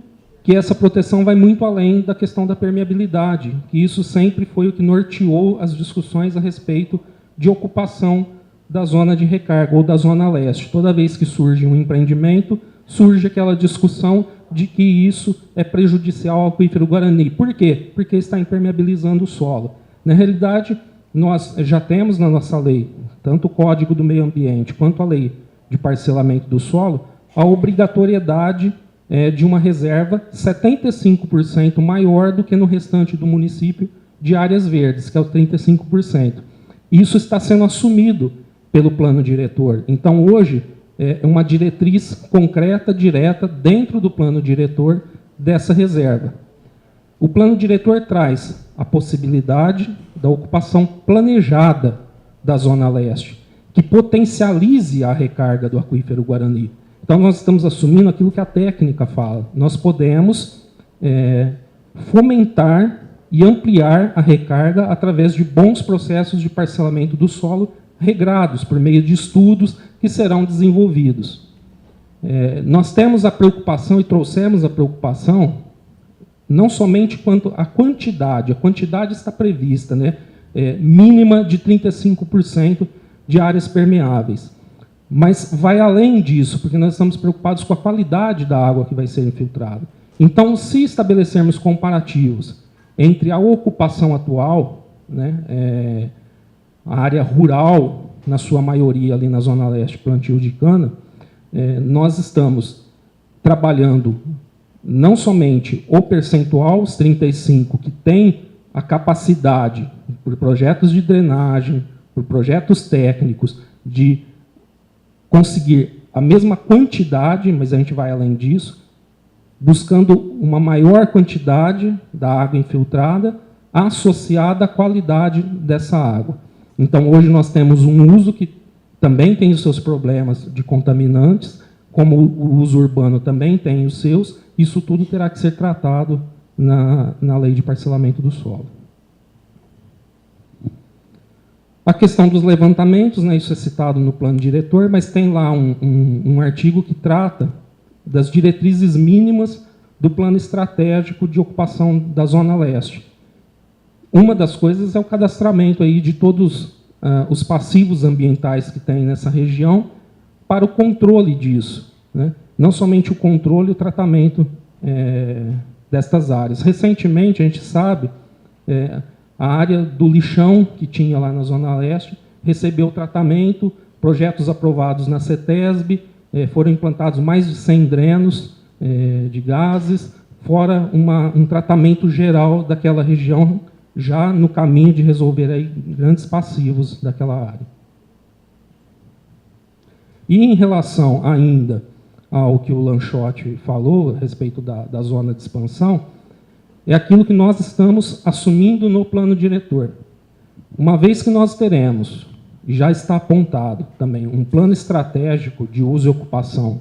que essa proteção vai muito além da questão da permeabilidade, que isso sempre foi o que norteou as discussões a respeito de ocupação da zona de recarga ou da zona leste. Toda vez que surge um empreendimento, surge aquela discussão de que isso é prejudicial ao aquífero Guarani. Por quê? Porque está impermeabilizando o solo. Na realidade, nós já temos na nossa lei, tanto o Código do Meio Ambiente quanto a Lei de Parcelamento do Solo, a obrigatoriedade de uma reserva 75% maior do que no restante do município de áreas verdes, que é o 35%. Isso está sendo assumido pelo plano diretor. Então, hoje, é uma diretriz concreta, direta, dentro do plano diretor dessa reserva. O plano diretor traz a possibilidade da ocupação planejada da Zona Leste, que potencialize a recarga do aquífero Guarani. Então, nós estamos assumindo aquilo que a técnica fala. Nós podemos fomentar e ampliar a recarga através de bons processos de parcelamento do solo regrados, por meio de estudos que serão desenvolvidos. Nós temos a preocupação e trouxemos a preocupação não somente quanto à quantidade, a quantidade está prevista, né? Mínima de 35% de áreas permeáveis. Mas vai além disso, porque nós estamos preocupados com a qualidade da água que vai ser infiltrada. Então, se estabelecermos comparativos entre a ocupação atual, né, a área rural, na sua maioria ali na Zona Leste, plantio de cana, nós estamos trabalhando não somente o percentual, os 35%, que tem a capacidade, por projetos de drenagem, por projetos técnicos, de conseguir a mesma quantidade, mas a gente vai além disso, buscando uma maior quantidade da água infiltrada associada à qualidade dessa água. Então, hoje nós temos um uso que também tem os seus problemas de contaminantes, como o uso urbano também tem os seus, isso tudo terá que ser tratado na lei de parcelamento do solo. A questão dos levantamentos, né, isso é citado no plano diretor, mas tem lá um artigo que trata das diretrizes mínimas do plano estratégico de ocupação da Zona Leste. Uma das coisas é o cadastramento aí de todos os passivos ambientais que tem nessa região para o controle disso, né? Não somente o controle e o tratamento destas áreas. Recentemente, a gente sabe, a área do lixão que tinha lá na Zona Leste recebeu tratamento, projetos aprovados na CETESB, foram implantados mais de 100 drenos de gases, fora um tratamento geral daquela região, já no caminho de resolver aí grandes passivos daquela área. E em relação ainda ao que o Lanchotti falou a respeito da zona de expansão, é aquilo que nós estamos assumindo no plano diretor. Uma vez que nós teremos, e já está apontado também, um plano estratégico de uso e ocupação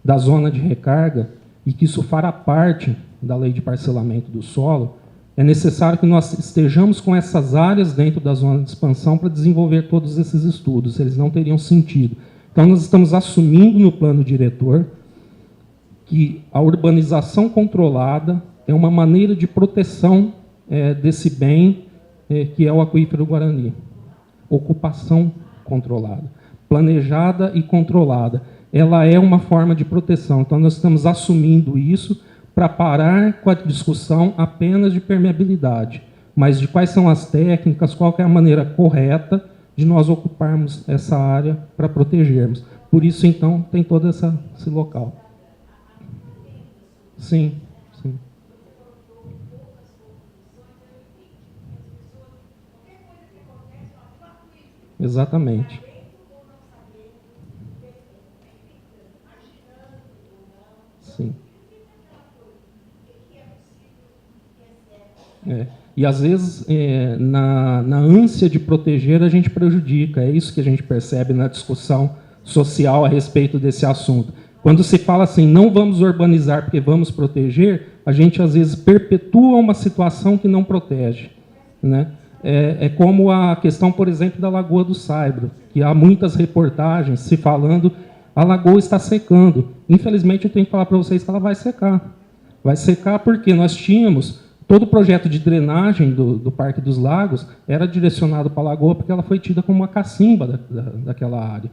da zona de recarga, e que isso fará parte da lei de parcelamento do solo, é necessário que nós estejamos com essas áreas dentro da zona de expansão para desenvolver todos esses estudos, eles não teriam sentido. Então, nós estamos assumindo no plano diretor que a urbanização controlada é uma maneira de proteção desse bem que é o aquífero Guarani. Ocupação controlada, planejada e controlada. Ela é uma forma de proteção. Então, nós estamos assumindo isso para parar com a discussão apenas de permeabilidade, mas de quais são as técnicas, qual que é a maneira correta de nós ocuparmos essa área para protegermos. Por isso, então, tem todo esse local. Sim, sim. Exatamente. Sim. E, às vezes, na ânsia de proteger, a gente prejudica. É isso que a gente percebe na discussão social a respeito desse assunto. Quando se fala assim, não vamos urbanizar porque vamos proteger, a gente, às vezes, perpetua uma situação que não protege, né? É como a questão, por exemplo, da Lagoa do Saibro, que há muitas reportagens se falando a lagoa está secando. Infelizmente, eu tenho que falar para vocês que ela vai secar. Vai secar porque nós tínhamos... Todo o projeto de drenagem do Parque dos Lagos era direcionado para a lagoa porque ela foi tida como uma cacimba daquela área.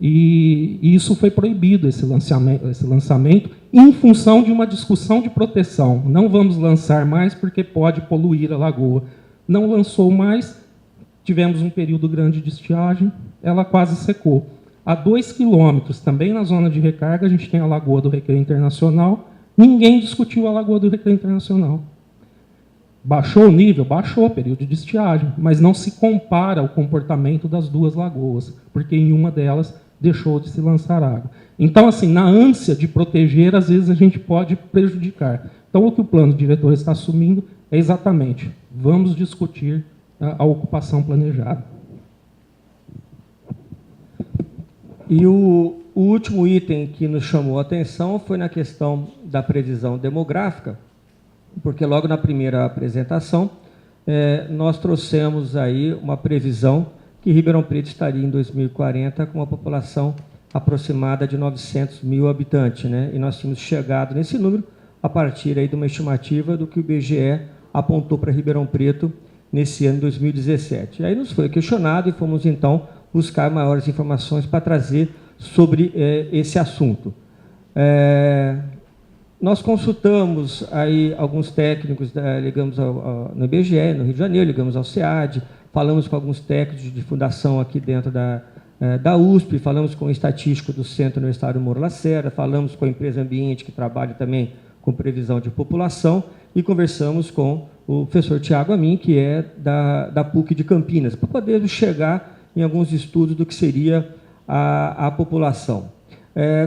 E isso foi proibido, esse lançamento, em função de uma discussão de proteção. Não vamos lançar mais porque pode poluir a lagoa. Não lançou mais, tivemos um período grande de estiagem, ela quase secou. A 2 quilômetros, também na zona de recarga, a gente tem a Lagoa do Recreio Internacional. Ninguém discutiu a Lagoa do Recreio Internacional. Baixou o nível? Baixou o período de estiagem, mas não se compara o comportamento das duas lagoas, porque em uma delas deixou de se lançar água. Então, assim, na ânsia de proteger, às vezes a gente pode prejudicar. Então, o que o plano diretor está assumindo é exatamente, vamos discutir a ocupação planejada. E o último item que nos chamou a atenção foi na questão da previsão demográfica, porque logo na primeira apresentação nós trouxemos aí uma previsão que Ribeirão Preto estaria em 2040 com uma população aproximada de 900 mil habitantes, né? E nós tínhamos chegado nesse número a partir aí de uma estimativa do que o IBGE apontou para Ribeirão Preto nesse ano de 2017. E aí nos foi questionado e fomos então buscar maiores informações para trazer sobre esse assunto. Nós consultamos aí alguns técnicos, ligamos no IBGE, no Rio de Janeiro, ligamos ao SEAD, falamos com alguns técnicos de fundação aqui dentro da USP, falamos com o estatístico do Centro Universitário Moro Lacerda, falamos com a empresa Ambiente, que trabalha também com previsão de população, e conversamos com o professor Tiago Amin, que é da PUC de Campinas, para poder chegar em alguns estudos do que seria a população.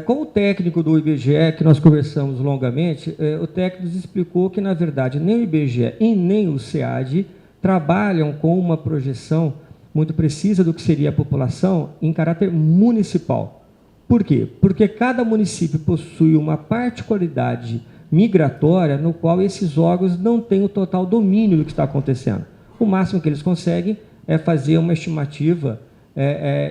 Com o técnico do IBGE, que nós conversamos longamente, o técnico nos explicou que, na verdade, nem o IBGE e nem o SEAD trabalham com uma projeção muito precisa do que seria a população em caráter municipal. Por quê? Porque cada município possui uma particularidade migratória no qual esses órgãos não têm o total domínio do que está acontecendo. O máximo que eles conseguem é fazer uma estimativa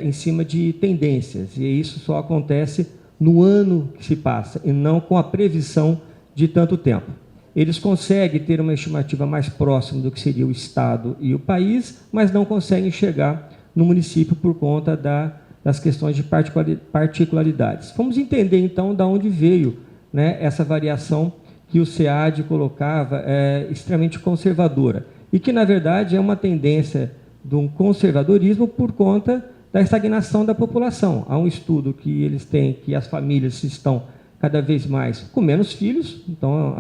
em cima de tendências, e isso só acontece no ano que se passa, e não com a previsão de tanto tempo. Eles conseguem ter uma estimativa mais próxima do que seria o Estado e o país, mas não conseguem chegar no município por conta das questões de particularidades. Vamos entender, então, de onde veio, né, essa variação que o SEAD colocava extremamente conservadora, e que, na verdade, é uma tendência de um conservadorismo por conta da estagnação da população. Há um estudo que eles têm que as famílias estão cada vez mais com menos filhos, então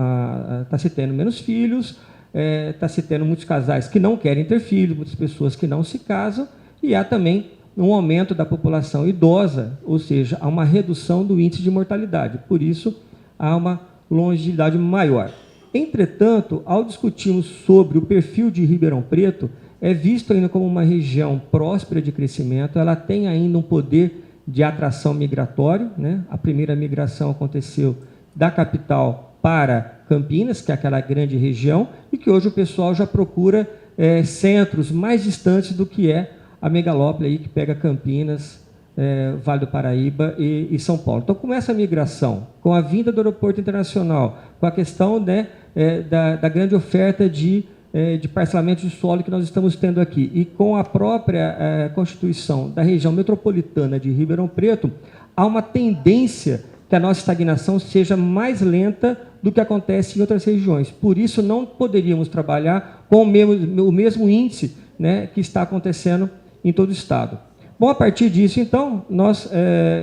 está se tendo menos filhos, está se tendo muitos casais que não querem ter filhos, muitas pessoas que não se casam, e há também um aumento da população idosa, ou seja, há uma redução do índice de mortalidade. Por isso, há uma longevidade maior. Entretanto, ao discutirmos sobre o perfil de Ribeirão Preto, é visto ainda como uma região próspera de crescimento, ela tem ainda um poder de atração migratório, né? A primeira migração aconteceu da capital para Campinas, que é aquela grande região, e que hoje o pessoal já procura centros mais distantes do que é a megalópole aí, que pega Campinas, Vale do Paraíba e São Paulo. Então, com essa migração, com a vinda do aeroporto internacional, com a questão, né, da grande oferta de parcelamento de solo que nós estamos tendo aqui, e com a própria constituição da região metropolitana de Ribeirão Preto, há uma tendência que a nossa estagnação seja mais lenta do que acontece em outras regiões. Por isso, não poderíamos trabalhar com o mesmo índice, né, que está acontecendo em todo o Estado. Bom, a partir disso, então, nós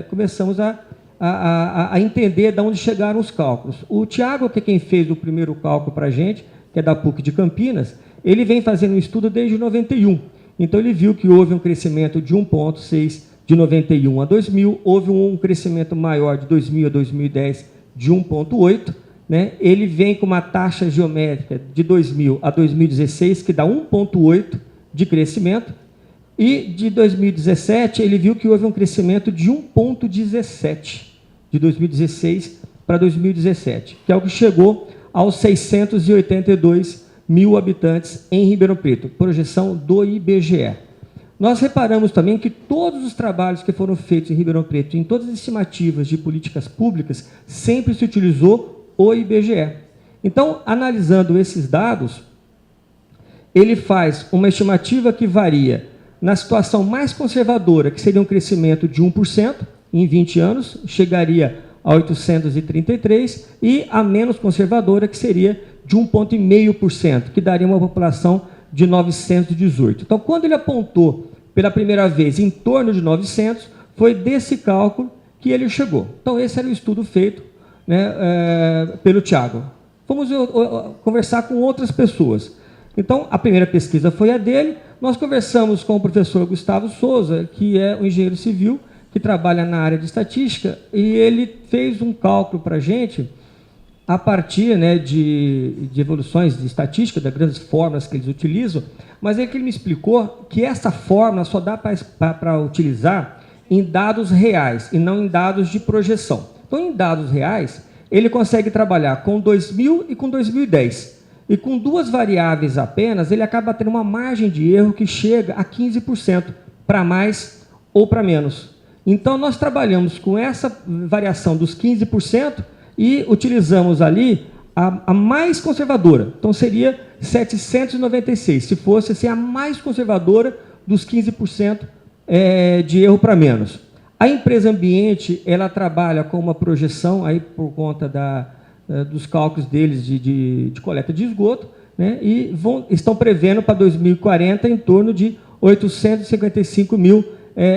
começamos a entender de onde chegaram os cálculos. O Tiago, que é quem fez o primeiro cálculo para a gente, que é da PUC de Campinas, ele vem fazendo um estudo desde 91. Então, ele viu que houve um crescimento de 1,6 de 91 a 2000, houve um crescimento maior de 2000 a 2010 de 1,8. Né? Ele vem com uma taxa geométrica de 2000 a 2016, que dá 1,8 de crescimento, e de 2017 ele viu que houve um crescimento de 1,17 de 2016 para 2017, que é o que chegou aos 682 mil habitantes em Ribeirão Preto, projeção do IBGE. Nós reparamos também que todos os trabalhos que foram feitos em Ribeirão Preto, em todas as estimativas de políticas públicas, sempre se utilizou o IBGE. Então, analisando esses dados, ele faz uma estimativa que varia na situação mais conservadora, que seria um crescimento de 1%, em 20 anos, chegaria a 833, e a menos conservadora, que seria de 1,5%, que daria uma população de 918. Então, quando ele apontou pela primeira vez em torno de 900, foi desse cálculo que ele chegou. Então, esse era o estudo feito, né, pelo Tiago. Vamos conversar com outras pessoas. Então, a primeira pesquisa foi a dele. Nós conversamos com o professor Gustavo Souza, que é um engenheiro civil, que trabalha na área de estatística, e ele fez um cálculo para a gente, a partir, né, de evoluções de estatística, das grandes fórmulas que eles utilizam, mas é que ele me explicou que essa fórmula só dá para utilizar em dados reais, e não em dados de projeção. Então, em dados reais, ele consegue trabalhar com 2000 e com 2010. E com duas variáveis apenas, ele acaba tendo uma margem de erro que chega a 15%, para mais ou para menos. Então, nós trabalhamos com essa variação dos 15% e utilizamos ali a mais conservadora. Então, seria 796, se fosse assim, a mais conservadora dos 15% de erro para menos. A empresa ambiente, ela trabalha com uma projeção, aí por conta dos cálculos deles de coleta de esgoto, né, e estão prevendo para 2040 em torno de 855 mil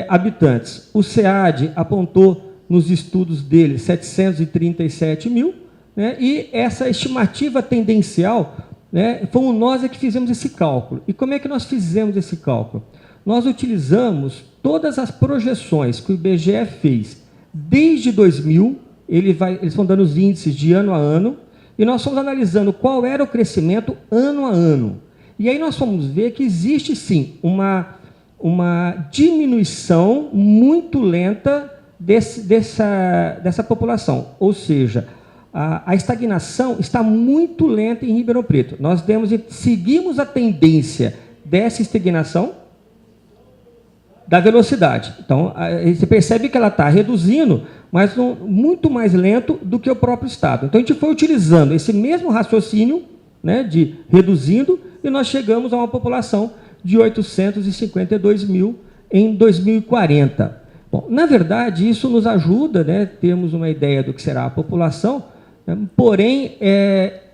habitantes. O SEAD apontou nos estudos dele 737 mil, né, e essa estimativa tendencial, né, fomos nós que fizemos esse cálculo. E como é que nós fizemos esse cálculo? Nós utilizamos todas as projeções que o IBGE fez desde 2000, eles vão dando os índices de ano a ano, e nós fomos analisando qual era o crescimento ano a ano. E aí nós fomos ver que existe, sim, uma diminuição muito lenta dessa população. Ou seja, a estagnação está muito lenta em Ribeirão Preto. Nós seguimos a tendência dessa estagnação da velocidade. Então, você percebe que ela está reduzindo, mas muito mais lento do que o próprio Estado. Então, a gente foi utilizando esse mesmo raciocínio, né, de reduzindo, e nós chegamos a uma população de 852 mil em 2040. Bom, na verdade, isso nos ajuda, né, termos uma ideia do que será a população, né, porém,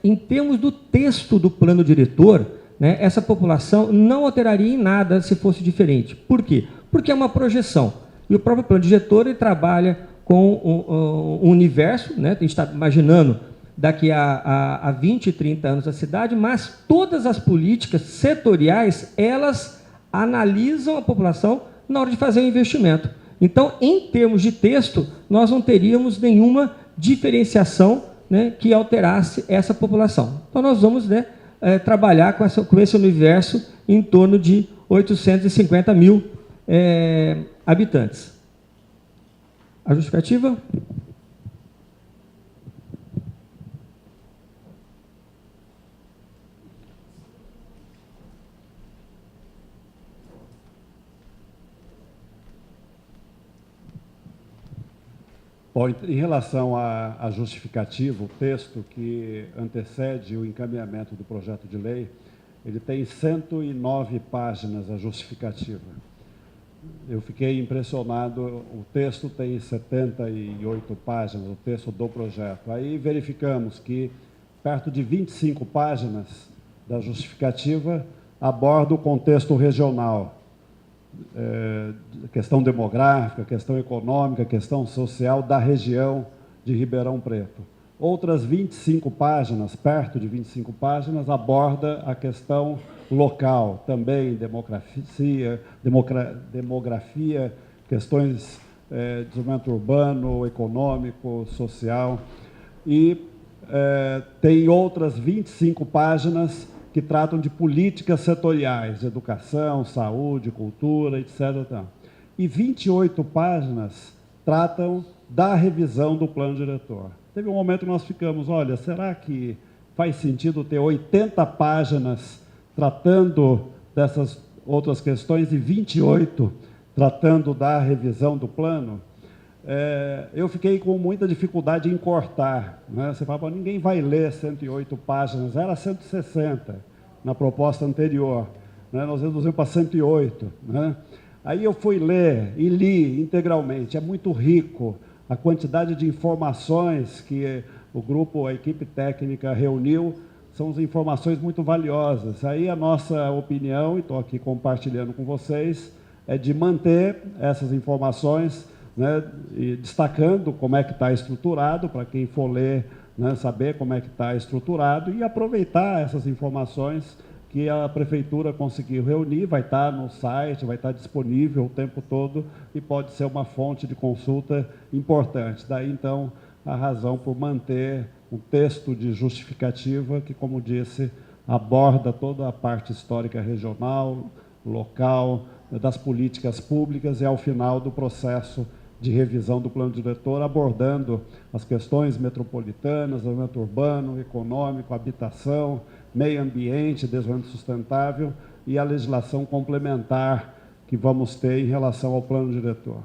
em termos do texto do plano diretor, né, essa população não alteraria em nada se fosse diferente. Por quê? Porque é uma projeção. E o próprio plano diretor ele trabalha com um universo, né? A gente está imaginando daqui a 20, 30 anos a cidade, mas todas as políticas setoriais, elas analisam a população na hora de fazer o investimento. Então, em termos de texto, nós não teríamos nenhuma diferenciação, né, que alterasse essa população. Então, nós vamos, né, trabalhar com esse universo em torno de 850 mil habitantes. A justificativa? Bom, em relação à justificativa, o texto que antecede o encaminhamento do projeto de lei, ele tem 109 páginas a justificativa. Eu fiquei impressionado, o texto tem 78 páginas, o texto do projeto. Aí verificamos que perto de 25 páginas da justificativa aborda o contexto regional, questão demográfica, questão econômica, questão social da região de Ribeirão Preto. Outras 25 páginas, perto de 25 páginas, aborda a questão local, também demografia, questões de desenvolvimento urbano, econômico, social. E tem outras 25 páginas que tratam de políticas setoriais, educação, saúde, cultura, etc. E 28 páginas tratam da revisão do plano diretor. Teve um momento que nós ficamos, olha, será que faz sentido ter 80 páginas tratando dessas outras questões e 28 tratando da revisão do plano? Eu fiquei com muita dificuldade em cortar, né? Você fala, ninguém vai ler 108 páginas, era 160 na proposta anterior, né? Nós reduzimos para 108. Né? Aí eu fui ler e li integralmente, é muito rico a quantidade de informações que o grupo, a equipe técnica reuniu, são informações muito valiosas. Aí a nossa opinião, e estou aqui compartilhando com vocês, é de manter essas informações, né, e destacando como é que está estruturado, para quem for ler, né, saber como é que está estruturado, e aproveitar essas informações que a Prefeitura conseguiu reunir, vai estar no site, vai estar disponível o tempo todo, e pode ser uma fonte de consulta importante. Daí, então, a razão por manter um texto de justificativa que, como disse, aborda toda a parte histórica regional, local, das políticas públicas, e ao final do processo de revisão do plano diretor, abordando as questões metropolitanas, desenvolvimento urbano, econômico, habitação, meio ambiente, desenvolvimento sustentável e a legislação complementar que vamos ter em relação ao plano diretor.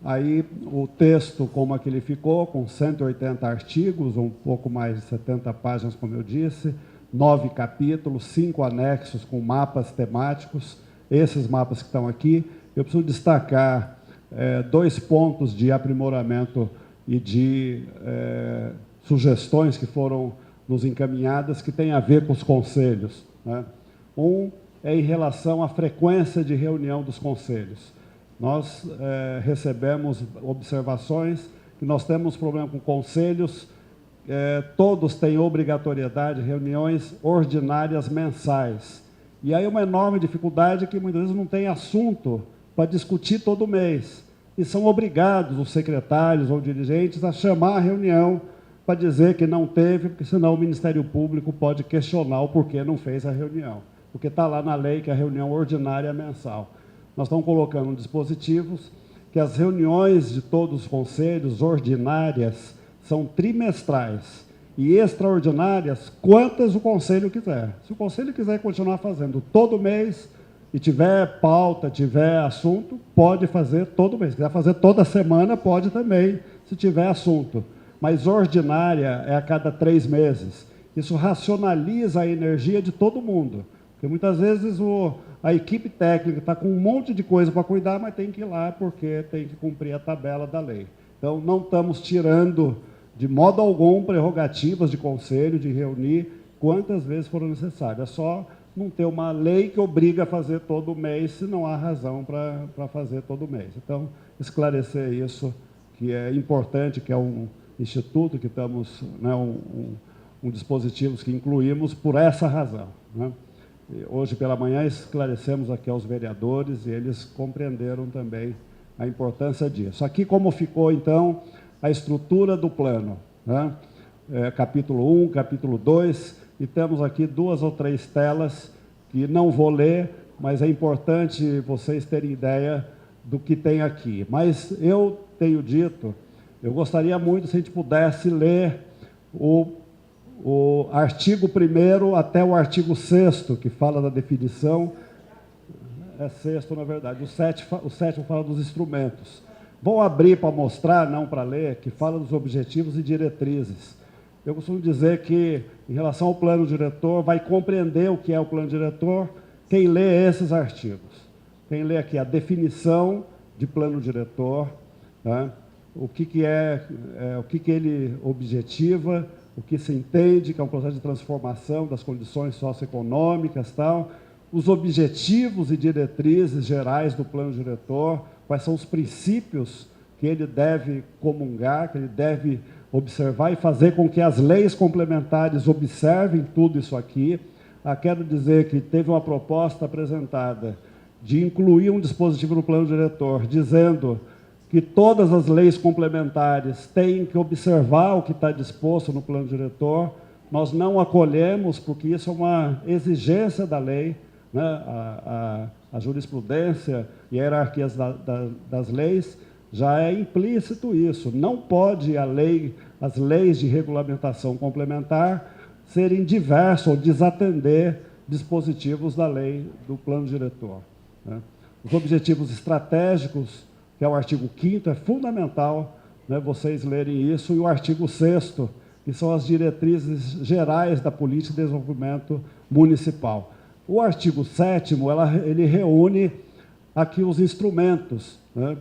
Aí o texto, como aquele ficou, com 180 artigos, um pouco mais de 70 páginas, como eu disse, 9 capítulos, 5 anexos com mapas temáticos, esses mapas que estão aqui. Eu preciso destacar 2 pontos de aprimoramento e de sugestões que foram nos encaminhadas, que têm a ver com os conselhos. Né? Um é em relação à frequência de reunião dos conselhos. Nós recebemos observações que nós temos problema com conselhos, todos têm obrigatoriedade de reuniões ordinárias mensais. E aí uma enorme dificuldade que muitas vezes não tem assunto para discutir todo mês. E são obrigados os secretários ou dirigentes a chamar a reunião para dizer que não teve, porque senão o Ministério Público pode questionar o porquê não fez a reunião. Porque está lá na lei que a reunião ordinária é mensal. Nós estamos colocando dispositivos que as reuniões de todos os conselhos ordinárias são trimestrais e extraordinárias quantas o conselho quiser. Se o conselho quiser continuar fazendo todo mês e tiver pauta, tiver assunto, pode fazer todo mês. Se quiser fazer toda semana, pode também, se tiver assunto. Mas ordinária é a cada 3 meses. Isso racionaliza a energia de todo mundo. Porque muitas vezes a equipe técnica está com um monte de coisa para cuidar, mas tem que ir lá porque tem que cumprir a tabela da lei. Então, não estamos tirando de modo algum prerrogativas de conselho, de reunir quantas vezes foram necessárias. É só não ter uma lei que obriga a fazer todo mês, se não há razão para fazer todo mês. Então, esclarecer isso, que é importante, que é um instituto que estamos, né, um dispositivo que incluímos por essa razão, né? Hoje pela manhã esclarecemos aqui aos vereadores e eles compreenderam também a importância disso. Aqui como ficou, então, a estrutura do plano, né? Capítulo 1, capítulo 2, e temos aqui 2 ou 3 telas que não vou ler, mas é importante vocês terem ideia do que tem aqui. Mas eu tenho dito, eu gostaria muito se a gente pudesse ler o artigo 1º até o artigo 6º, que fala da definição. É 6º, na verdade. O 7º fala dos instrumentos. Vou abrir para mostrar, não para ler, que fala dos objetivos e diretrizes. Eu costumo dizer que, em relação ao plano diretor, vai compreender o que é o plano diretor quem lê esses artigos. Quem lê aqui a definição de plano diretor, né? O que ele objetiva, o que se entende que é um processo de transformação das condições socioeconômicas, tal, os objetivos e diretrizes gerais do plano diretor, quais são os princípios que ele deve comungar, que ele deve observar e fazer com que as leis complementares observem tudo isso aqui. Quero dizer que teve uma proposta apresentada de incluir um dispositivo no plano diretor, dizendo que todas as leis complementares têm que observar o que está disposto no plano diretor. Nós não acolhemos, porque isso é uma exigência da lei, né? A jurisprudência e a hierarquia das leis já é implícito isso. Não pode as leis de regulamentação complementar serem diversas ou desatender dispositivos da lei do plano diretor, né? Os objetivos estratégicos, que é o artigo 5º, é fundamental, né, vocês lerem isso, e o artigo 6º, que são as diretrizes gerais da política de desenvolvimento municipal. O artigo 7º, ele reúne aqui os instrumentos, né?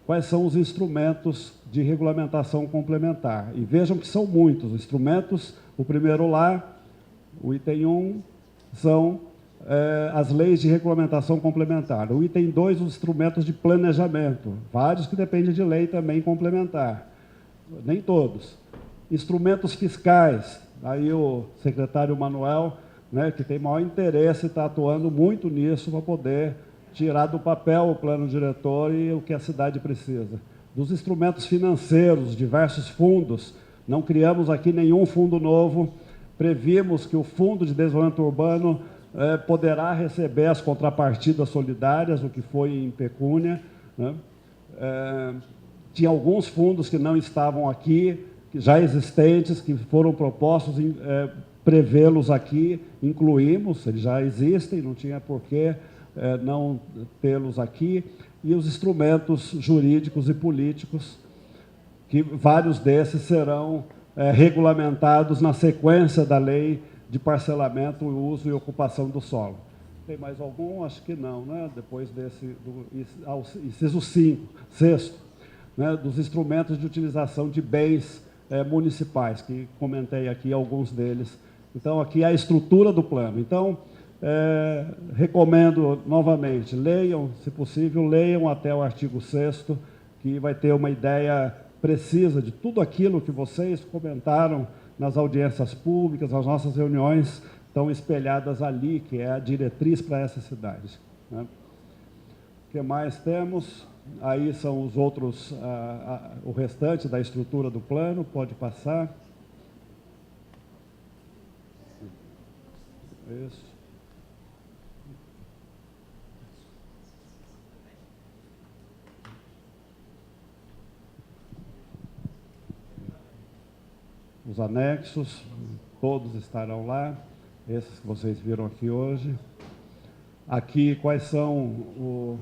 Quais são os instrumentos de regulamentação complementar. E vejam que são muitos instrumentos. O primeiro lá, o item 1, são as leis de regulamentação complementar. O item 2, os instrumentos de planejamento, vários que dependem de lei também complementar, nem todos. Instrumentos fiscais, aí o secretário Manuel, né, que tem maior interesse, está atuando muito nisso para poder tirar do papel o plano diretor e o que a cidade precisa. Dos instrumentos financeiros, diversos fundos, não criamos aqui nenhum fundo novo, previmos que o Fundo de Desenvolvimento Urbano poderá receber as contrapartidas solidárias, o que foi em pecúnia, né? Tinha alguns fundos que não estavam aqui, que já existentes, que foram propostos prevê-los aqui, incluímos, eles já existem, não tinha por que não tê-los aqui, e os instrumentos jurídicos e políticos, que vários desses serão regulamentados na sequência da lei de parcelamento, uso e ocupação do solo. Tem mais algum? Acho que não, né? Depois desse, inciso 5, 6º, né? Dos instrumentos de utilização de bens municipais, que comentei aqui alguns deles. Então, aqui é a estrutura do plano. Então, recomendo novamente, leiam, se possível, leiam até o artigo 6º, que vai ter uma ideia precisa de tudo aquilo que vocês comentaram nas audiências públicas, as nossas reuniões estão espelhadas ali, que é a diretriz para essa cidade, né? O que mais temos? Aí são os outros, o restante da estrutura do plano, pode passar. Isso. Os anexos, todos estarão lá, esses que vocês viram aqui hoje. Aqui, quais são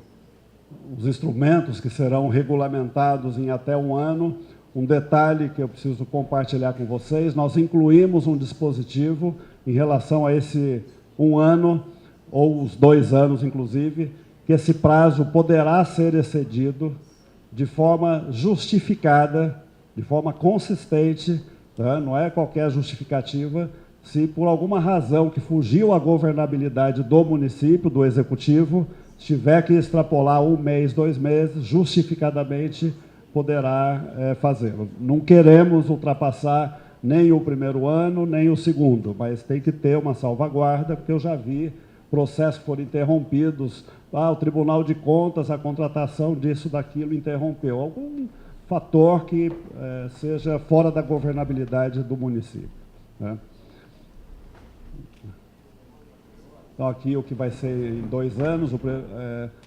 os instrumentos que serão regulamentados em até 1 ano. Um detalhe que eu preciso compartilhar com vocês, nós incluímos um dispositivo em relação a esse 1 ano, ou os 2 anos, inclusive, que esse prazo poderá ser excedido de forma justificada, de forma consistente, tá? Não é qualquer justificativa, se por alguma razão que fugiu à governabilidade do município, do executivo, tiver que extrapolar 1 mês, 2 meses, justificadamente poderá fazê-lo. Não queremos ultrapassar nem o primeiro ano, nem o segundo, mas tem que ter uma salvaguarda, porque eu já vi processos que foram interrompidos. O Tribunal de Contas, a contratação disso, daquilo, interrompeu. Algum fator que seja fora da governabilidade do município, né? Então, aqui o que vai ser em 2 anos,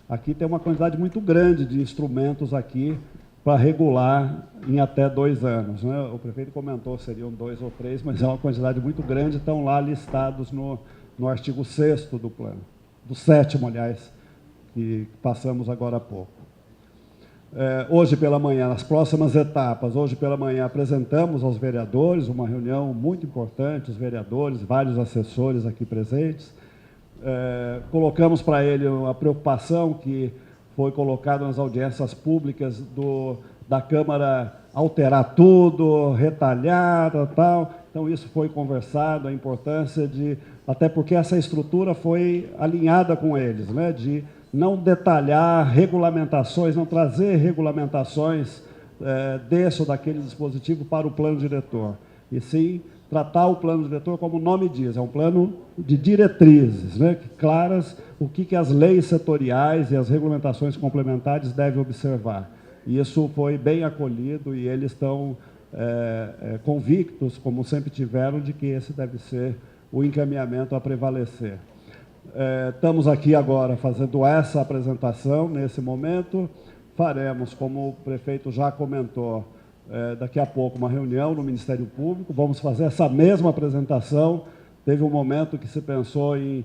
aqui tem uma quantidade muito grande de instrumentos aqui para regular em até 2 anos, né? O prefeito comentou, seriam 2 ou 3, mas é uma quantidade muito grande, estão lá listados no artigo 6º do plano, do 7º, aliás, que passamos agora há pouco. Hoje pela manhã, nas próximas etapas, hoje pela manhã apresentamos aos vereadores uma reunião muito importante, os vereadores, vários assessores aqui presentes, colocamos para ele a preocupação que foi colocada nas audiências públicas da Câmara alterar tudo, retalhar, tal. Então, isso foi conversado, a importância até porque essa estrutura foi alinhada com eles, né, de não detalhar regulamentações, não trazer regulamentações desse ou daquele dispositivo para o plano diretor, e sim tratar o plano diretor como o nome diz, é um plano de diretrizes, né, claras, o que as leis setoriais e as regulamentações complementares devem observar. E isso foi bem acolhido e eles estão convictos, como sempre tiveram, de que esse deve ser o encaminhamento a prevalecer. Estamos aqui agora fazendo essa apresentação, nesse momento. Faremos, como o prefeito já comentou, daqui a pouco uma reunião no Ministério Público, vamos fazer essa mesma apresentação. Teve um momento que se pensou em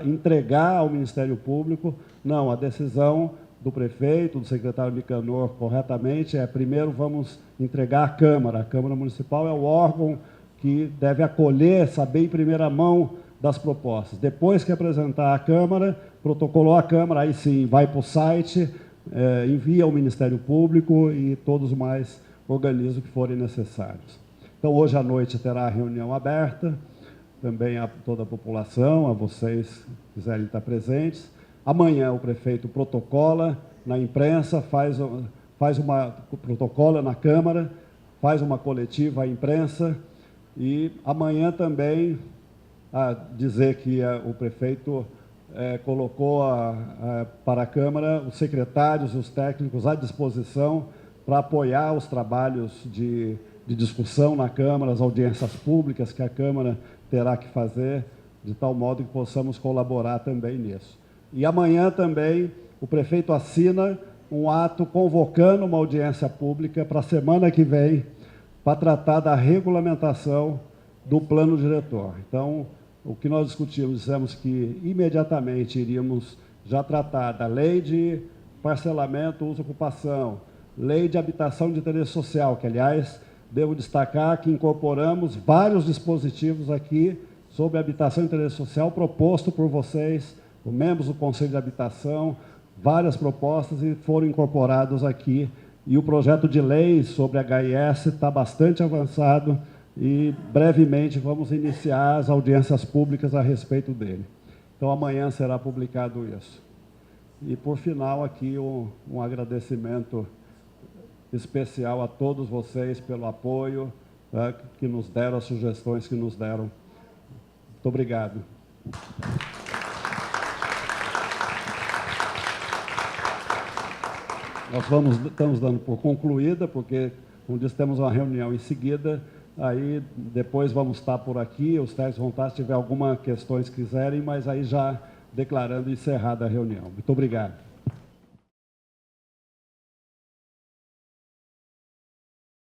entregar ao Ministério Público. Não, a decisão do prefeito, do secretário Nicanor, corretamente, primeiro vamos entregar à Câmara. A Câmara Municipal é o órgão que deve acolher, saber em primeira mão das propostas. Depois que apresentar à Câmara, protocolou a Câmara, aí sim, vai para o site, envia ao Ministério Público e todos os mais organismos que forem necessários. Então, hoje à noite terá a reunião aberta, também a toda a população, a vocês que quiserem estar presentes. Amanhã o prefeito protocola na imprensa, protocola na Câmara, faz uma coletiva à imprensa, e amanhã também dizer que o prefeito colocou para a Câmara os secretários e os técnicos à disposição para apoiar os trabalhos de discussão na Câmara, as audiências públicas que a Câmara terá que fazer, de tal modo que possamos colaborar também nisso. E amanhã também o prefeito assina um ato convocando uma audiência pública para a semana que vem, para tratar da regulamentação do plano diretor. Então, o que nós discutimos, dissemos que imediatamente iríamos já tratar da lei de parcelamento, uso e ocupação, lei de habitação de interesse social, que, aliás, devo destacar que incorporamos vários dispositivos aqui sobre habitação de interesse social proposto por vocês, os membros do Conselho de Habitação, várias propostas e foram incorporados aqui. E o projeto de lei sobre HIS está bastante avançado e brevemente vamos iniciar as audiências públicas a respeito dele. Então, amanhã será publicado isso. E, por final, aqui um agradecimento especial a todos vocês pelo apoio, que nos deram, as sugestões que nos deram. Muito obrigado. Estamos dando por concluída, porque, como disse, temos uma reunião em seguida, aí depois vamos estar por aqui, os técnicos vão estar, se tiver alguma questões que quiserem, mas aí já declarando encerrada a reunião. Muito obrigado.